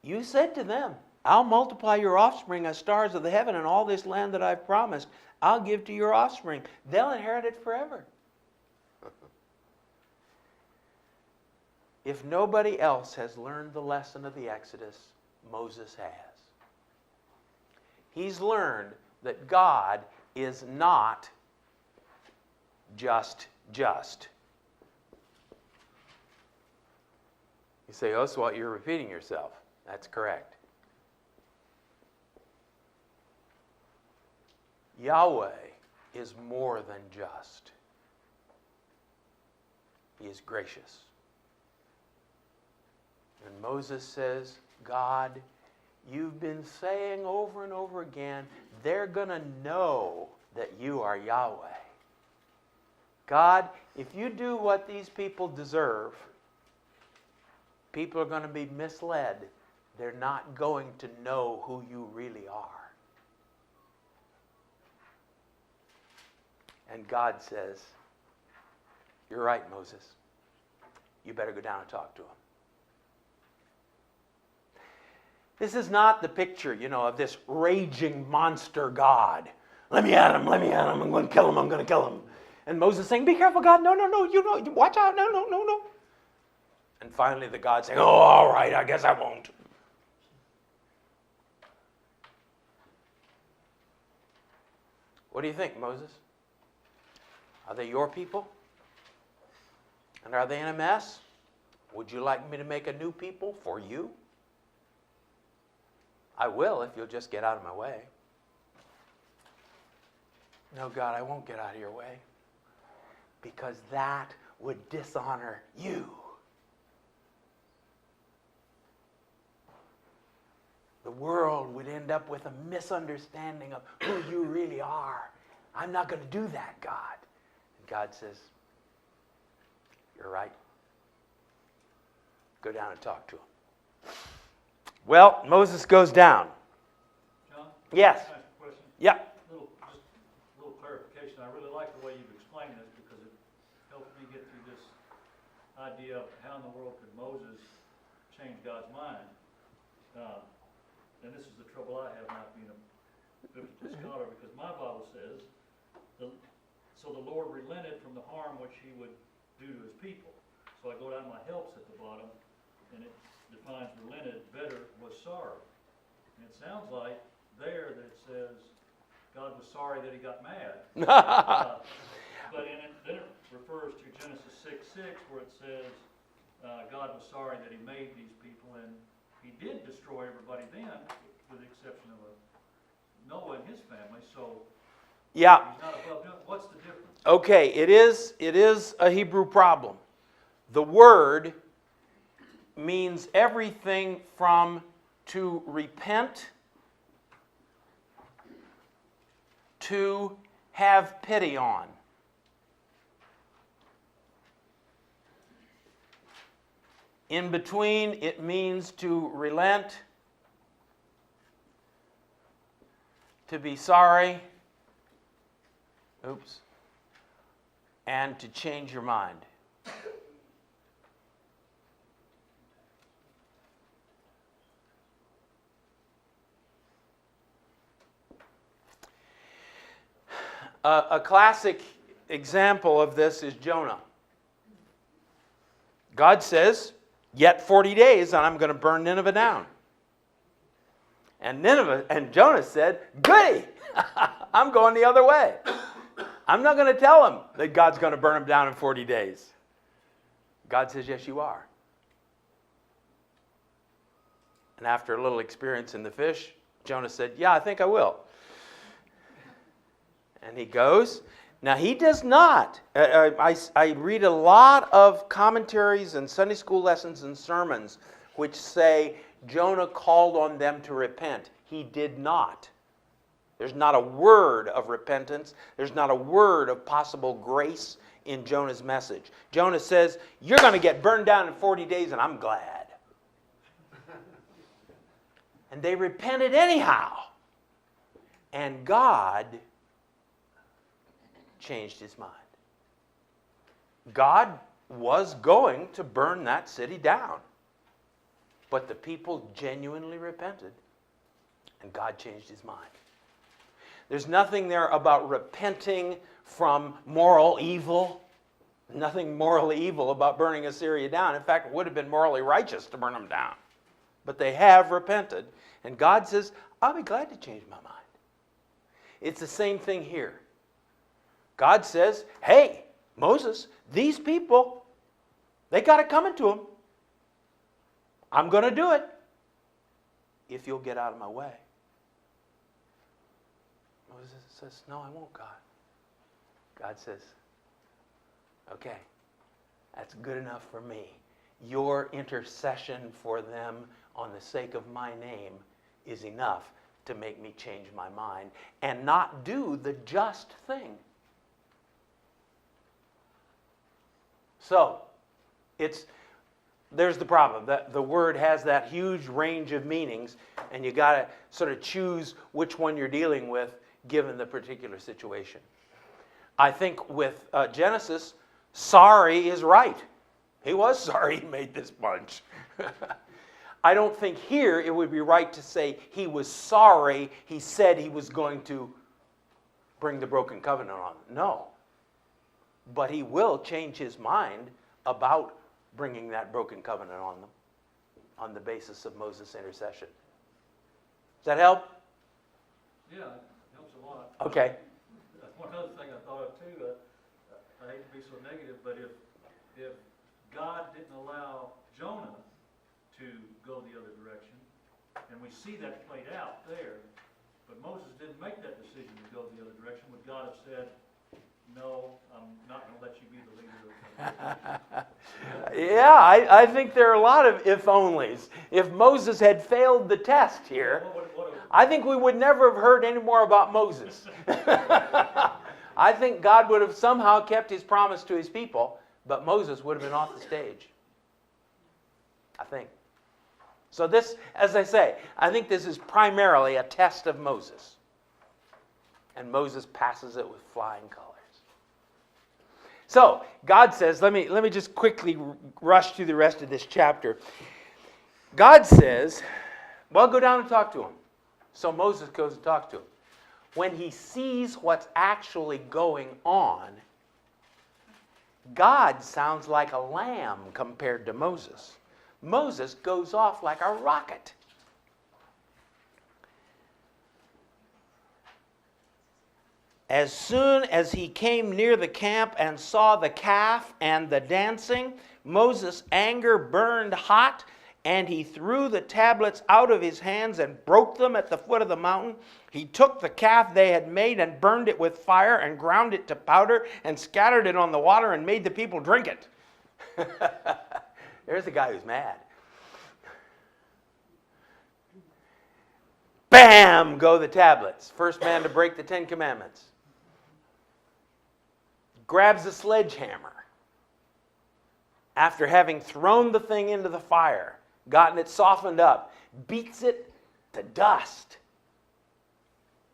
You said to them, "I'll multiply your offspring as stars of the heaven, and all this land that I've promised I'll give to your offspring. They'll inherit it forever." If nobody else has learned the lesson of the Exodus, Moses has. He's learned that God is not just. You say, "Oswalt, you're repeating yourself." That's correct. Yahweh is more than just. He is gracious. And Moses says, "God, you've been saying over and over again, they're going to know that you are Yahweh. God, if you do what these people deserve, people are going to be misled. They're not going to know who you really are." And God says, "You're right, Moses. You better go down and talk to him." This is not the picture, of this raging monster God. Let me at him, I'm going to kill him. And Moses saying, "Be careful, God, no, watch out, no. And finally the God saying, "Oh, all right, I guess I won't." What do you think, Moses? Are they your people? And are they in a mess? Would you like me to make a new people for you? I will if you'll just get out of my way. No, God, I won't get out of your way, because that would dishonor you. The world would end up with a misunderstanding of who you really are. I'm not going to do that, God. And God says, "You're right. Go down and talk to him." Well, Moses goes down. John? Yes. Can I ask a question? Yeah. Just a little clarification. I really like the way you've explained this, because it helps me get through this idea of how in the world could Moses change God's mind. and this is the trouble I have not being a biblical scholar, because my Bible says, so the Lord relented from the harm which he would do to his people. So I go down to my helps at the bottom, and it defines relented better, was sorry. And it sounds like there that it says God was sorry that he got mad. But then it refers to Genesis 6:6, where it says God was sorry that he made these people, and he did destroy everybody then, with the exception of Noah and his family. So Yeah. he's not above doing. What's the difference? Okay, it is a Hebrew problem. The word means everything from to repent to have pity on. In between, it means to relent, to be sorry, and to change your mind. A classic example of this is Jonah. God says, yet 40 days and I'm going to burn Nineveh down. And Jonah said, goody, I'm going the other way. I'm not going to tell him that God's going to burn him down in 40 days. God says, yes, you are. And after a little experience in the fish, Jonah said, yeah, I think I will. And he goes. Now, he does not. I read a lot of commentaries and Sunday school lessons and sermons which say Jonah called on them to repent. He did not. There's not a word of repentance. There's not a word of possible grace in Jonah's message. Jonah says, you're going to get burned down in 40 days, and I'm glad. And they repented anyhow. And God changed his mind. God was going to burn that city down. But the people genuinely repented, and God changed his mind. There's nothing there about repenting from moral evil. Nothing morally evil about burning Assyria down. In fact, it would have been morally righteous to burn them down. But they have repented. And God says, I'll be glad to change my mind. It's the same thing here. God says, hey, Moses, these people, they got it coming to them. I'm going to do it if you'll get out of my way. Moses says, no, I won't, God. God says, okay, that's good enough for me. Your intercession for them on the sake of my name is enough to make me change my mind and not do the just thing. So, there's the problem. That the word has that huge range of meanings, and you got to sort of choose which one you're dealing with given the particular situation. I think with Genesis, sorry is right. He was sorry he made this bunch. I don't think here it would be right to say he was sorry he said he was going to bring the broken covenant on them. No. But he will change his mind about bringing that broken covenant on them on the basis of Moses' intercession. Does that help? Yeah, it helps a lot. Okay. One other thing I thought of too, I hate to be so negative, but if God didn't allow Jonah to go the other direction, and we see that played out there, but Moses didn't make that decision to go the other direction, would God have said, no, I'm not going to let you be the leader of the Yeah, I think there are a lot of if-onlys. If Moses had failed the test here, I think we would never have heard any more about Moses. I think God would have somehow kept his promise to his people, but Moses would have been off the stage. I think. So this, as I say, I think this is primarily a test of Moses. And Moses passes it with flying colors. So, God says, let me just quickly rush through the rest of this chapter. God says, Well, go down and talk to him. So Moses goes and talks to him. When he sees what's actually going on, God sounds like a lamb compared to Moses. Moses goes off like a rocket. As soon as he came near the camp and saw the calf and the dancing, Moses' anger burned hot, and he threw the tablets out of his hands and broke them at the foot of the mountain. He took the calf they had made and burned it with fire and ground it to powder and scattered it on the water and made the people drink it. There's a guy who's mad. Bam! Go the tablets. First man to break the 10 Commandments. Grabs a sledgehammer. After having thrown the thing into the fire, gotten it softened up, beats it to dust.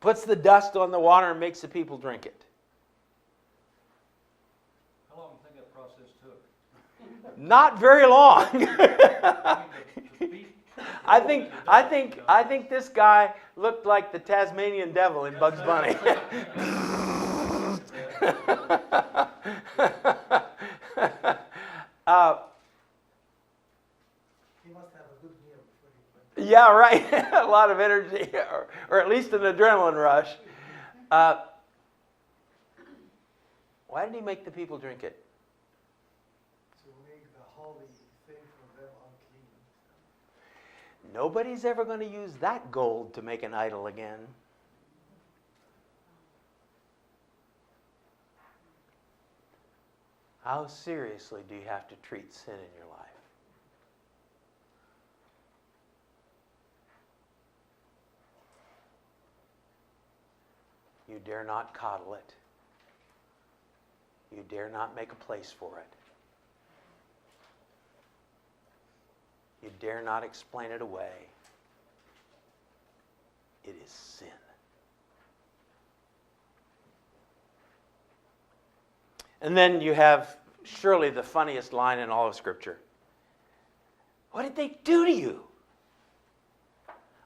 Puts the dust on the water and makes the people drink it. How long do you think that process took? Not very long. I think this guy looked like the Tasmanian devil in Bugs Bunny. He must have a good meal before he went. Yeah, right. A lot of energy, or at least an adrenaline rush. Why did he make the people drink it? To make the holy thing for them unclean. Nobody's ever going to use that gold to make an idol again. How seriously do you have to treat sin in your life? You dare not coddle it. You dare not make a place for it. You dare not explain it away. It is sin. And then you have surely the funniest line in all of Scripture. What did they do to you?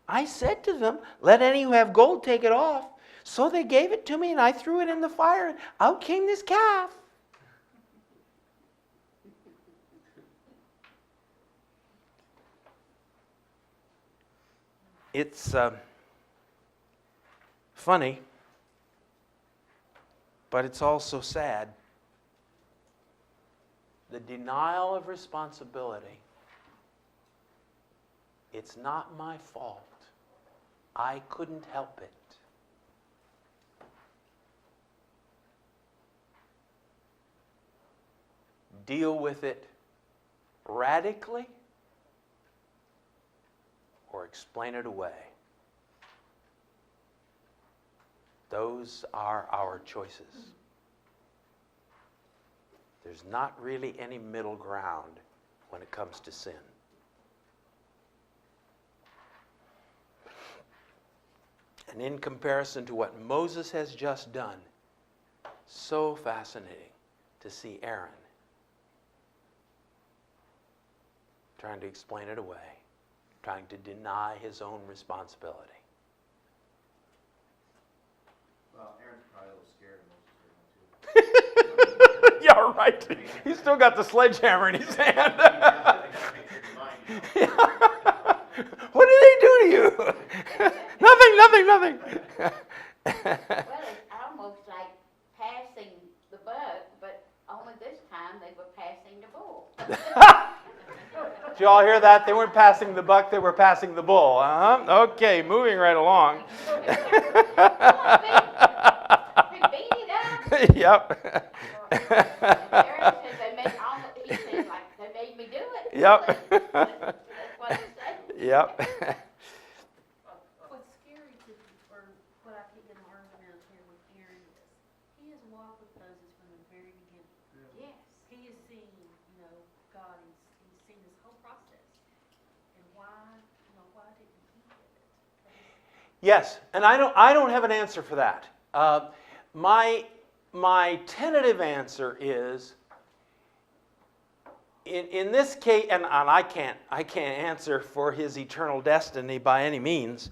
I said to them, let any who have gold take it off. So they gave it to me, and I threw it in the fire, and out came this calf. It's funny, but it's also sad. The denial of responsibility. It's not my fault. I couldn't help it. Deal with it radically or explain it away. Those are our choices. There's not really any middle ground when it comes to sin. And in comparison to what Moses has just done, so fascinating to see Aaron trying to explain it away, trying to deny his own responsibility. Well, Aaron's probably a little scared of Moses right now, too. Yeah, right. He's still got the sledgehammer in his hand. What did they do to you? Nothing. Well, it's almost like passing the buck, but only this time they were passing the bull. Did you all hear that? They weren't passing the buck, they were passing the bull. Okay, moving right along. They beat it up. Yep. Aaron said he said like they made me do it. Yep. That's what he said. Yep. What's scary or what I keep getting learning out here with Aaron is, he has walked with Moses from the very beginning. Yes. He has seen, God, he's seen this whole process. And why didn't he get it? Yes, and I don't have an answer for that. My tentative answer is in this case, and I can't answer for his eternal destiny by any means,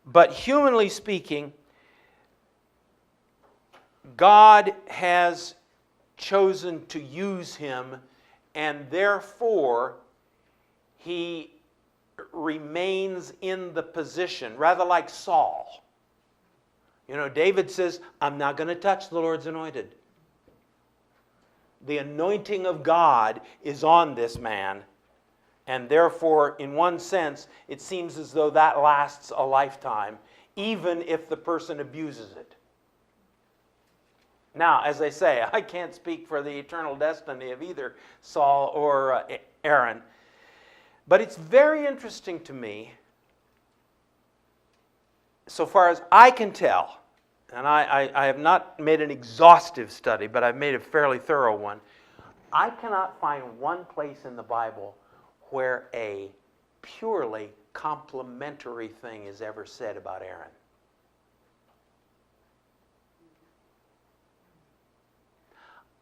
but humanly speaking, God has chosen to use him, and therefore he remains in the position, rather like Saul. You know, David says, I'm not going to touch the Lord's anointed. The anointing of God is on this man, and therefore, in one sense, it seems as though that lasts a lifetime, even if the person abuses it. Now, as I say, I can't speak for the eternal destiny of either Saul or Aaron, but it's very interesting to me, so far as I can tell, and I have not made an exhaustive study, but I've made a fairly thorough one. I cannot find one place in the Bible where a purely complimentary thing is ever said about Aaron.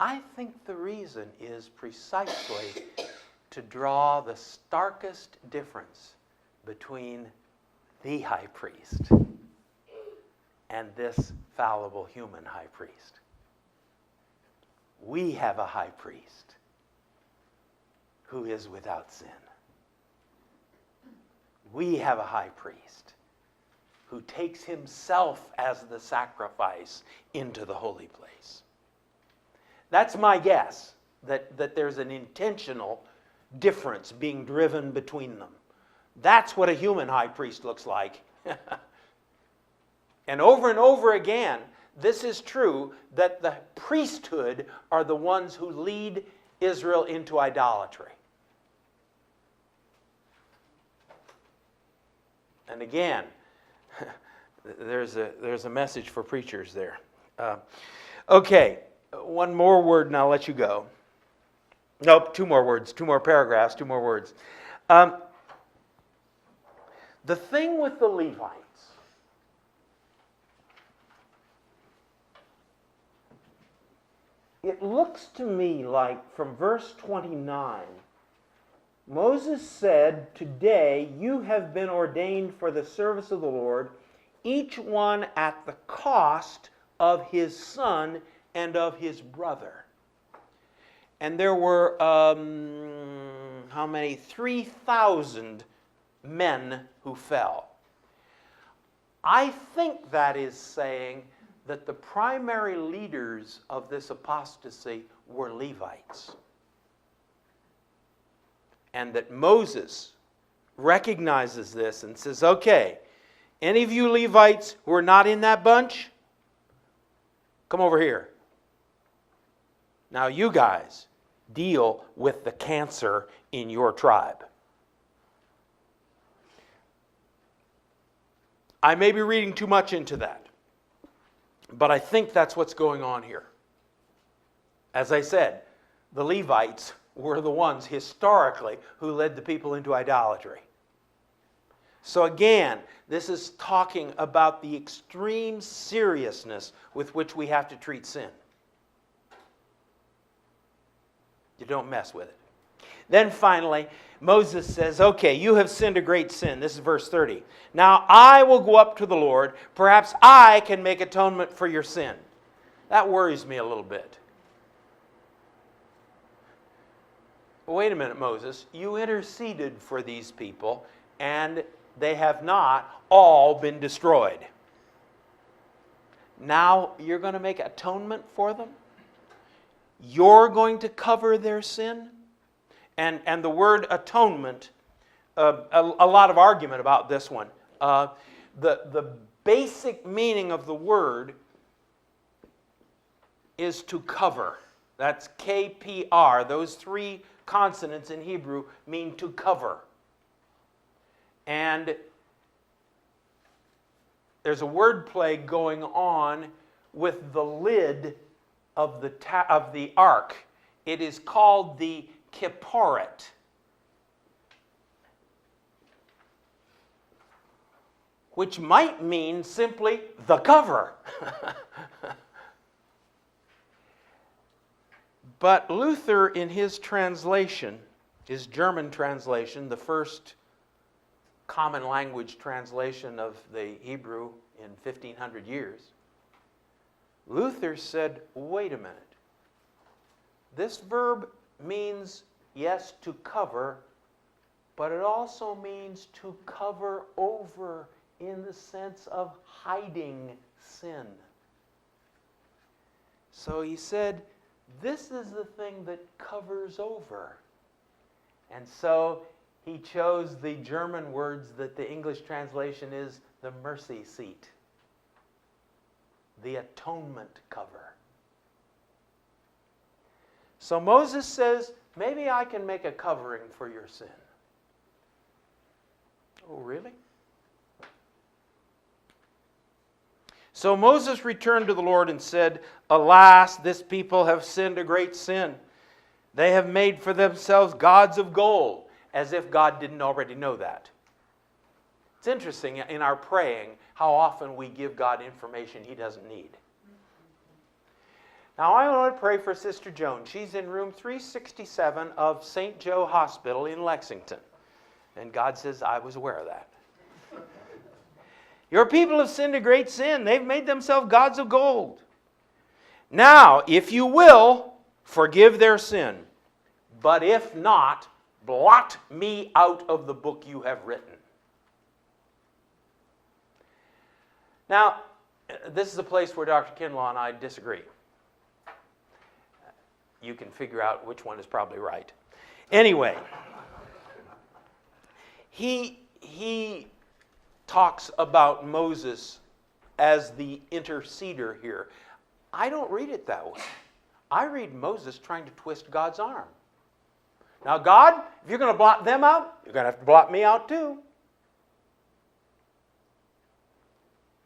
I think the reason is precisely to draw the starkest difference between the high priest and this fallible human high priest. We have a high priest who is without sin. We have a high priest who takes himself as the sacrifice into the holy place. That's my guess, that there's an intentional difference being driven between them. That's what a human high priest looks like. And over again, this is true, that the priesthood are the ones who lead Israel into idolatry. And again, there's a message for preachers there. Okay, one more word and I'll let you go. Nope, two more words, two more paragraphs, two more words. The thing with the Levites, it looks to me like from verse 29, Moses said, "Today you have been ordained for the service of the Lord, each one at the cost of his son and of his brother." And there were, how many? 3,000 men who fell. I think that is saying that the primary leaders of this apostasy were Levites. And that Moses recognizes this and says, okay, any of you Levites who are not in that bunch, come over here. Now you guys deal with the cancer in your tribe. I may be reading too much into that, but I think that's what's going on here. As I said, the Levites were the ones historically who led the people into idolatry. So again, this is talking about the extreme seriousness with which we have to treat sin. You don't mess with it. Then finally, Moses says, okay, you have sinned a great sin. This is verse 30. Now I will go up to the Lord. Perhaps I can make atonement for your sin. That worries me a little bit. Wait a minute, Moses. You interceded for these people, and they have not all been destroyed. Now you're going to make atonement for them? You're going to cover their sin? And the word atonement, a lot of argument about this one. The basic meaning of the word is to cover. That's KPR. Those three consonants in Hebrew mean to cover. And there's a word play going on with the lid of the ark. It is called the Kipporet. Which might mean simply the cover. But Luther, in his translation, his German translation, the first common language translation of the Hebrew in 1500 years, Luther said, wait a minute. This verb means, yes, to cover, but it also means to cover over in the sense of hiding sin. So he said, this is the thing that covers over. And so he chose the German words that the English translation is the mercy seat, the atonement cover. So Moses says, maybe I can make a covering for your sin. Oh, really? So Moses returned to the Lord and said, alas, this people have sinned a great sin. They have made for themselves gods of gold, as if God didn't already know that. It's interesting in our praying how often we give God information He doesn't need. Now I want to pray for Sister Joan. She's in room 367 of St. Joe Hospital in Lexington. And God says, I was aware of that. Your people have sinned a great sin. They've made themselves gods of gold. Now, if you will, forgive their sin. But if not, blot me out of the book you have written. Now, this is a place where Dr. Kinlaw and I disagree. You can figure out which one is probably right. Anyway, he talks about Moses as the interceder here. I don't read it that way. I read Moses trying to twist God's arm. Now, God, if you're going to blot them out, you're going to have to blot me out too.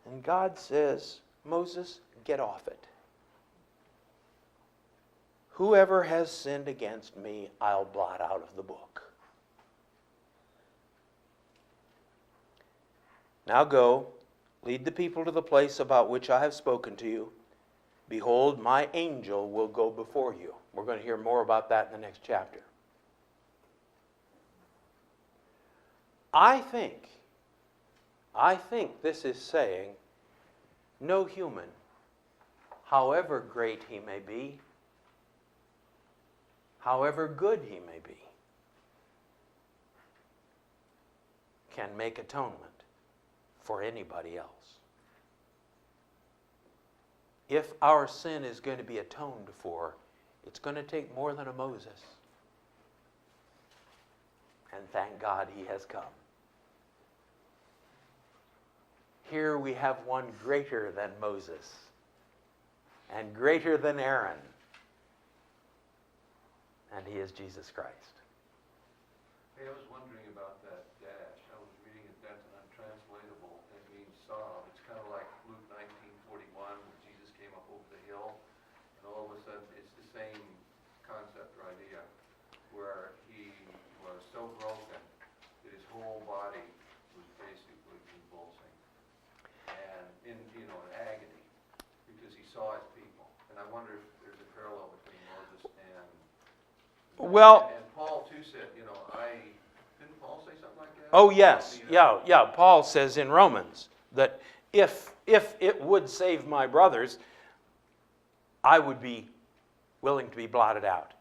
And God says, Moses, get off it. Whoever has sinned against me, I'll blot out of the book. Now go, lead the people to the place about which I have spoken to you. Behold, my angel will go before you. We're going to hear more about that in the next chapter. I think this is saying, no human, however great he may be, however good he may be, can make atonement for anybody else. If our sin is going to be atoned for, it's going to take more than a Moses. And thank God he has come. Here we have one greater than Moses and greater than Aaron. And he is Jesus Christ. Hey, I was wondering about that dash. I was reading it, that's an untranslatable. It means sob. It's kind of like Luke 19:41, where Jesus came up over the hill, and all of a sudden it's the same concept or idea, where he was so broken that his whole body was basically convulsing, and in agony, because he saw his people. And I wonder if there's a parallel between Moses and Well, and Paul too said, didn't Paul say something like that? oh yes, yeah. Paul says in Romans that if it would save my brothers, I would be willing to be blotted out.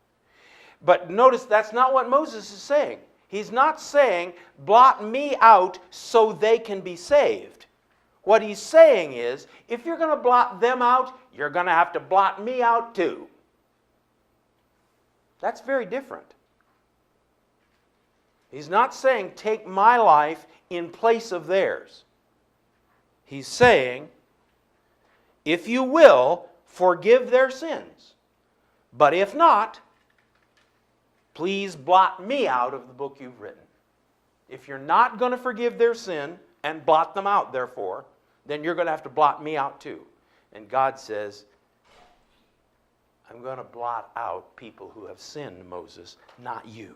But notice that's not what Moses is saying. He's not saying, blot me out so they can be saved. What he's saying is, if you're going to blot them out, you're going to have to blot me out too. That's very different. He's not saying, take my life in place of theirs. He's saying, if you will, forgive their sins. But if not, please blot me out of the book you've written. If you're not going to forgive their sin and blot them out, therefore, then you're going to have to blot me out too. And God says, I'm going to blot out people who have sinned, Moses, not you.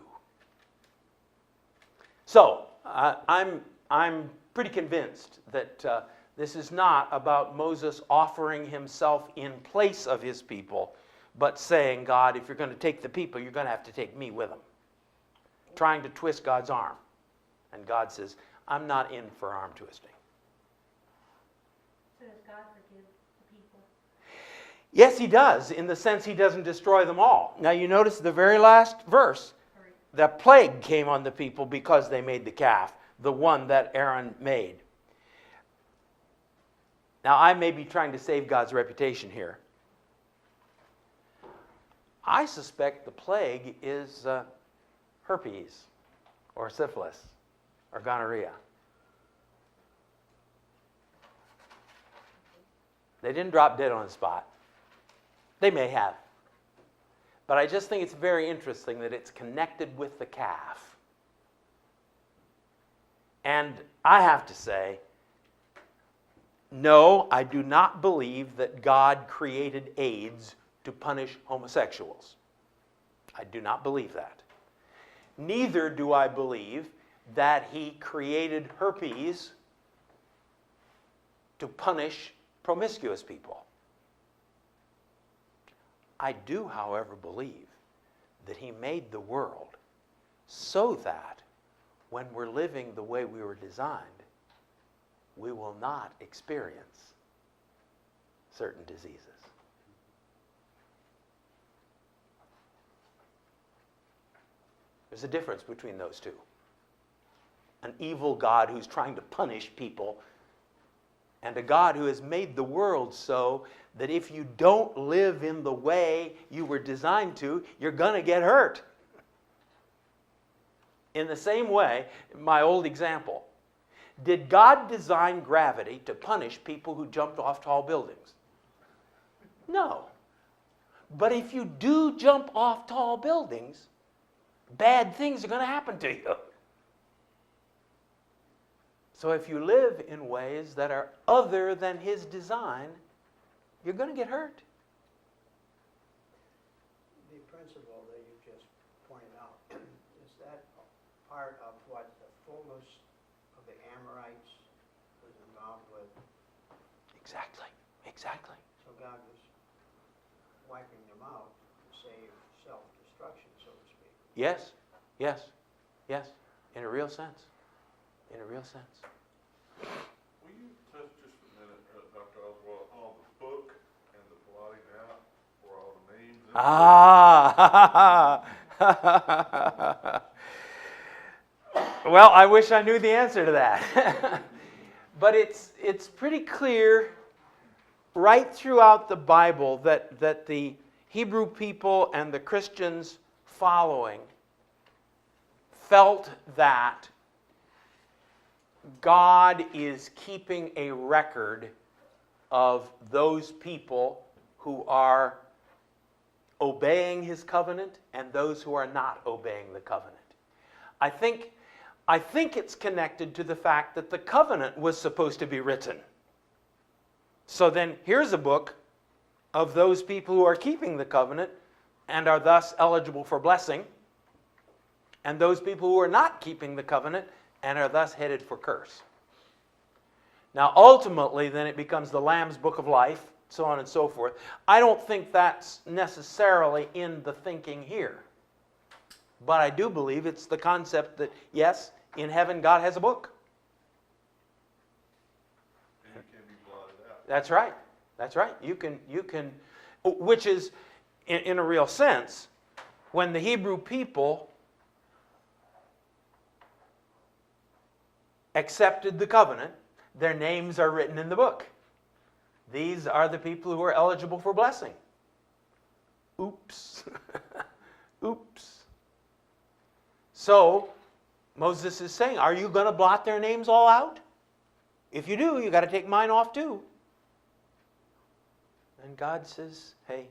So, I'm pretty convinced that this is not about Moses offering himself in place of his people, but saying, God, if you're going to take the people, you're going to have to take me with them. Trying to twist God's arm. And God says, I'm not in for arm twisting. So does God forgive the people? Yes, he does, in the sense he doesn't destroy them all. Now you notice the very last verse, the plague came on the people because they made the calf, the one that Aaron made. Now I may be trying to save God's reputation here. I suspect the plague is herpes or syphilis or gonorrhea. They didn't drop dead on the spot. They may have. But I just think it's very interesting that it's connected with the calf. And I have to say, no, I do not believe that God created AIDS to punish homosexuals. I do not believe that. Neither do I believe that he created herpes to punish promiscuous people. I do, however, believe that he made the world so that when we're living the way we were designed, we will not experience certain diseases. There's a difference between those two. An evil God who's trying to punish people, and a God who has made the world so that if you don't live in the way you were designed to, you're going to get hurt. In the same way, my old example, did God design gravity to punish people who jumped off tall buildings? No. But if you do jump off tall buildings, bad things are going to happen to you. So if you live in ways that are other than his design, you're going to get hurt. The principle that you just pointed out, is that part of what the fullness of the Amorites was involved with? Exactly. Exactly. So God was wiping them out to save self-destruction, so to speak. Yes. Yes. Yes. In a real sense. In a real sense. Will you touch just a minute, Dr. Oswalt, on the book and the blotting out for all the names? Well, I wish I knew the answer to that. But it's pretty clear right throughout the Bible that the Hebrew people and the Christians following felt that God is keeping a record of those people who are obeying his covenant and those who are not obeying the covenant. I think it's connected to the fact that the covenant was supposed to be written. So then here's a book of those people who are keeping the covenant and are thus eligible for blessing, and those people who are not keeping the covenant and are thus headed for curse. Now, ultimately, then it becomes the Lamb's Book of Life, so on and so forth. I don't think that's necessarily in the thinking here. But I do believe it's the concept that, yes, in heaven, God has a book. And it can be blotted out. That's right. That's right. You can, which is, in a real sense, when the Hebrew people accepted the covenant, their names are written in the book. These are the people who are eligible for blessing. Oops. Oops. So, Moses is saying, are you going to blot their names all out? If you do, you got to take mine off too. And God says, hey,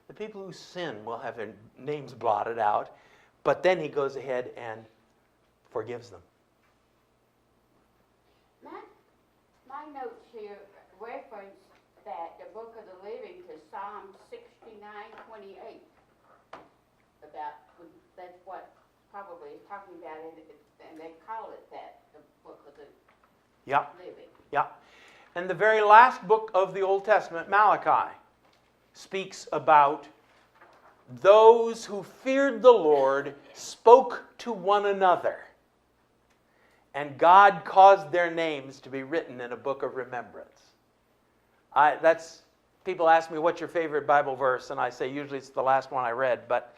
the people who sin will have their names blotted out, but then he goes ahead and forgives them. My notes here reference that the Book of the Living to Psalm 69:28. That's what probably is talking about it, and they call it that, the Book of the Living. Yeah. And the very last book of the Old Testament, Malachi, speaks about those who feared the Lord spoke to one another, and God caused their names to be written in a book of remembrance. People ask me, what's your favorite Bible verse? And I say, usually it's the last one I read, but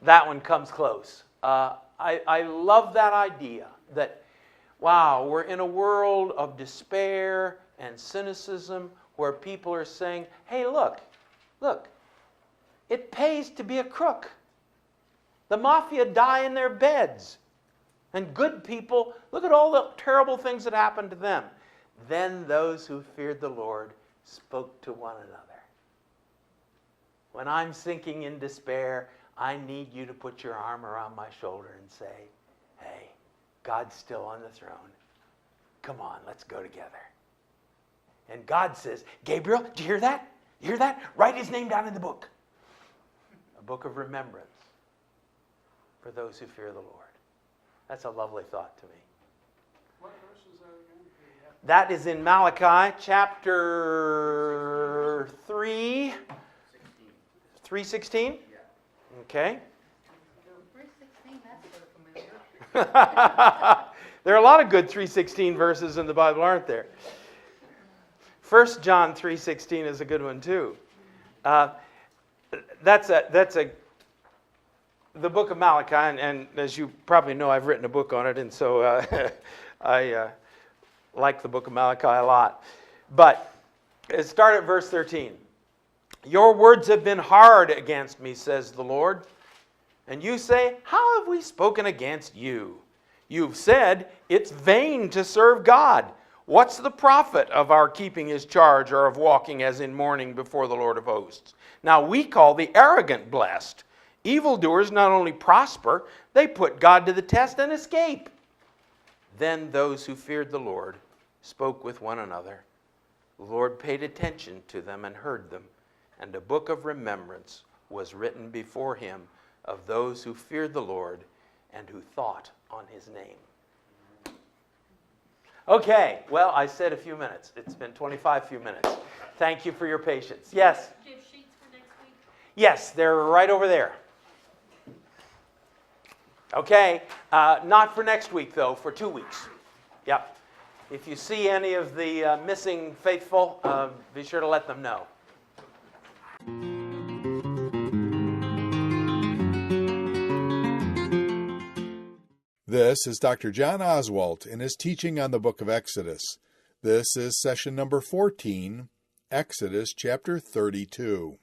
that one comes close. I love that idea that, wow, we're in a world of despair and cynicism where people are saying, hey, look, it pays to be a crook. The mafia die in their beds. And good people, look at all the terrible things that happened to them. Then those who feared the Lord spoke to one another. When I'm sinking in despair, I need you to put your arm around my shoulder and say, hey, God's still on the throne. Come on, let's go together. And God says, Gabriel, did you hear that? You hear that? Write his name down in the book. A book of remembrance for those who fear the Lord. That's a lovely thought to me. What verse is that again? That is in Malachi chapter 3. 3:16? Yeah. Okay. 3:16, that's so familiar. There are a lot of good 3:16 verses in the Bible, aren't there? 1 John 3:16 is a good one too. That's the book of Malachi, and as you probably know, I've written a book on it, and so I like the book of Malachi a lot. But it starts at verse 13. Your words have been hard against me, says the Lord. And you say, how have we spoken against you? You've said, it's vain to serve God. What's the profit of our keeping his charge or of walking as in mourning before the Lord of hosts? Now we call the arrogant blessed. Evildoers not only prosper, they put God to the test and escape. Then those who feared the Lord spoke with one another. The Lord paid attention to them and heard them. And a book of remembrance was written before him of those who feared the Lord and who thought on his name. Okay, well, I said a few minutes. It's been 25 few minutes. Thank you for your patience. Yes? Do you have sheets for next week? Yes, they're right over there. Okay, not for next week, though, for 2 weeks. Yep. If you see any of the missing faithful, be sure to let them know. This is Dr. John Oswalt in his teaching on the book of Exodus. This is session number 14, Exodus chapter 32.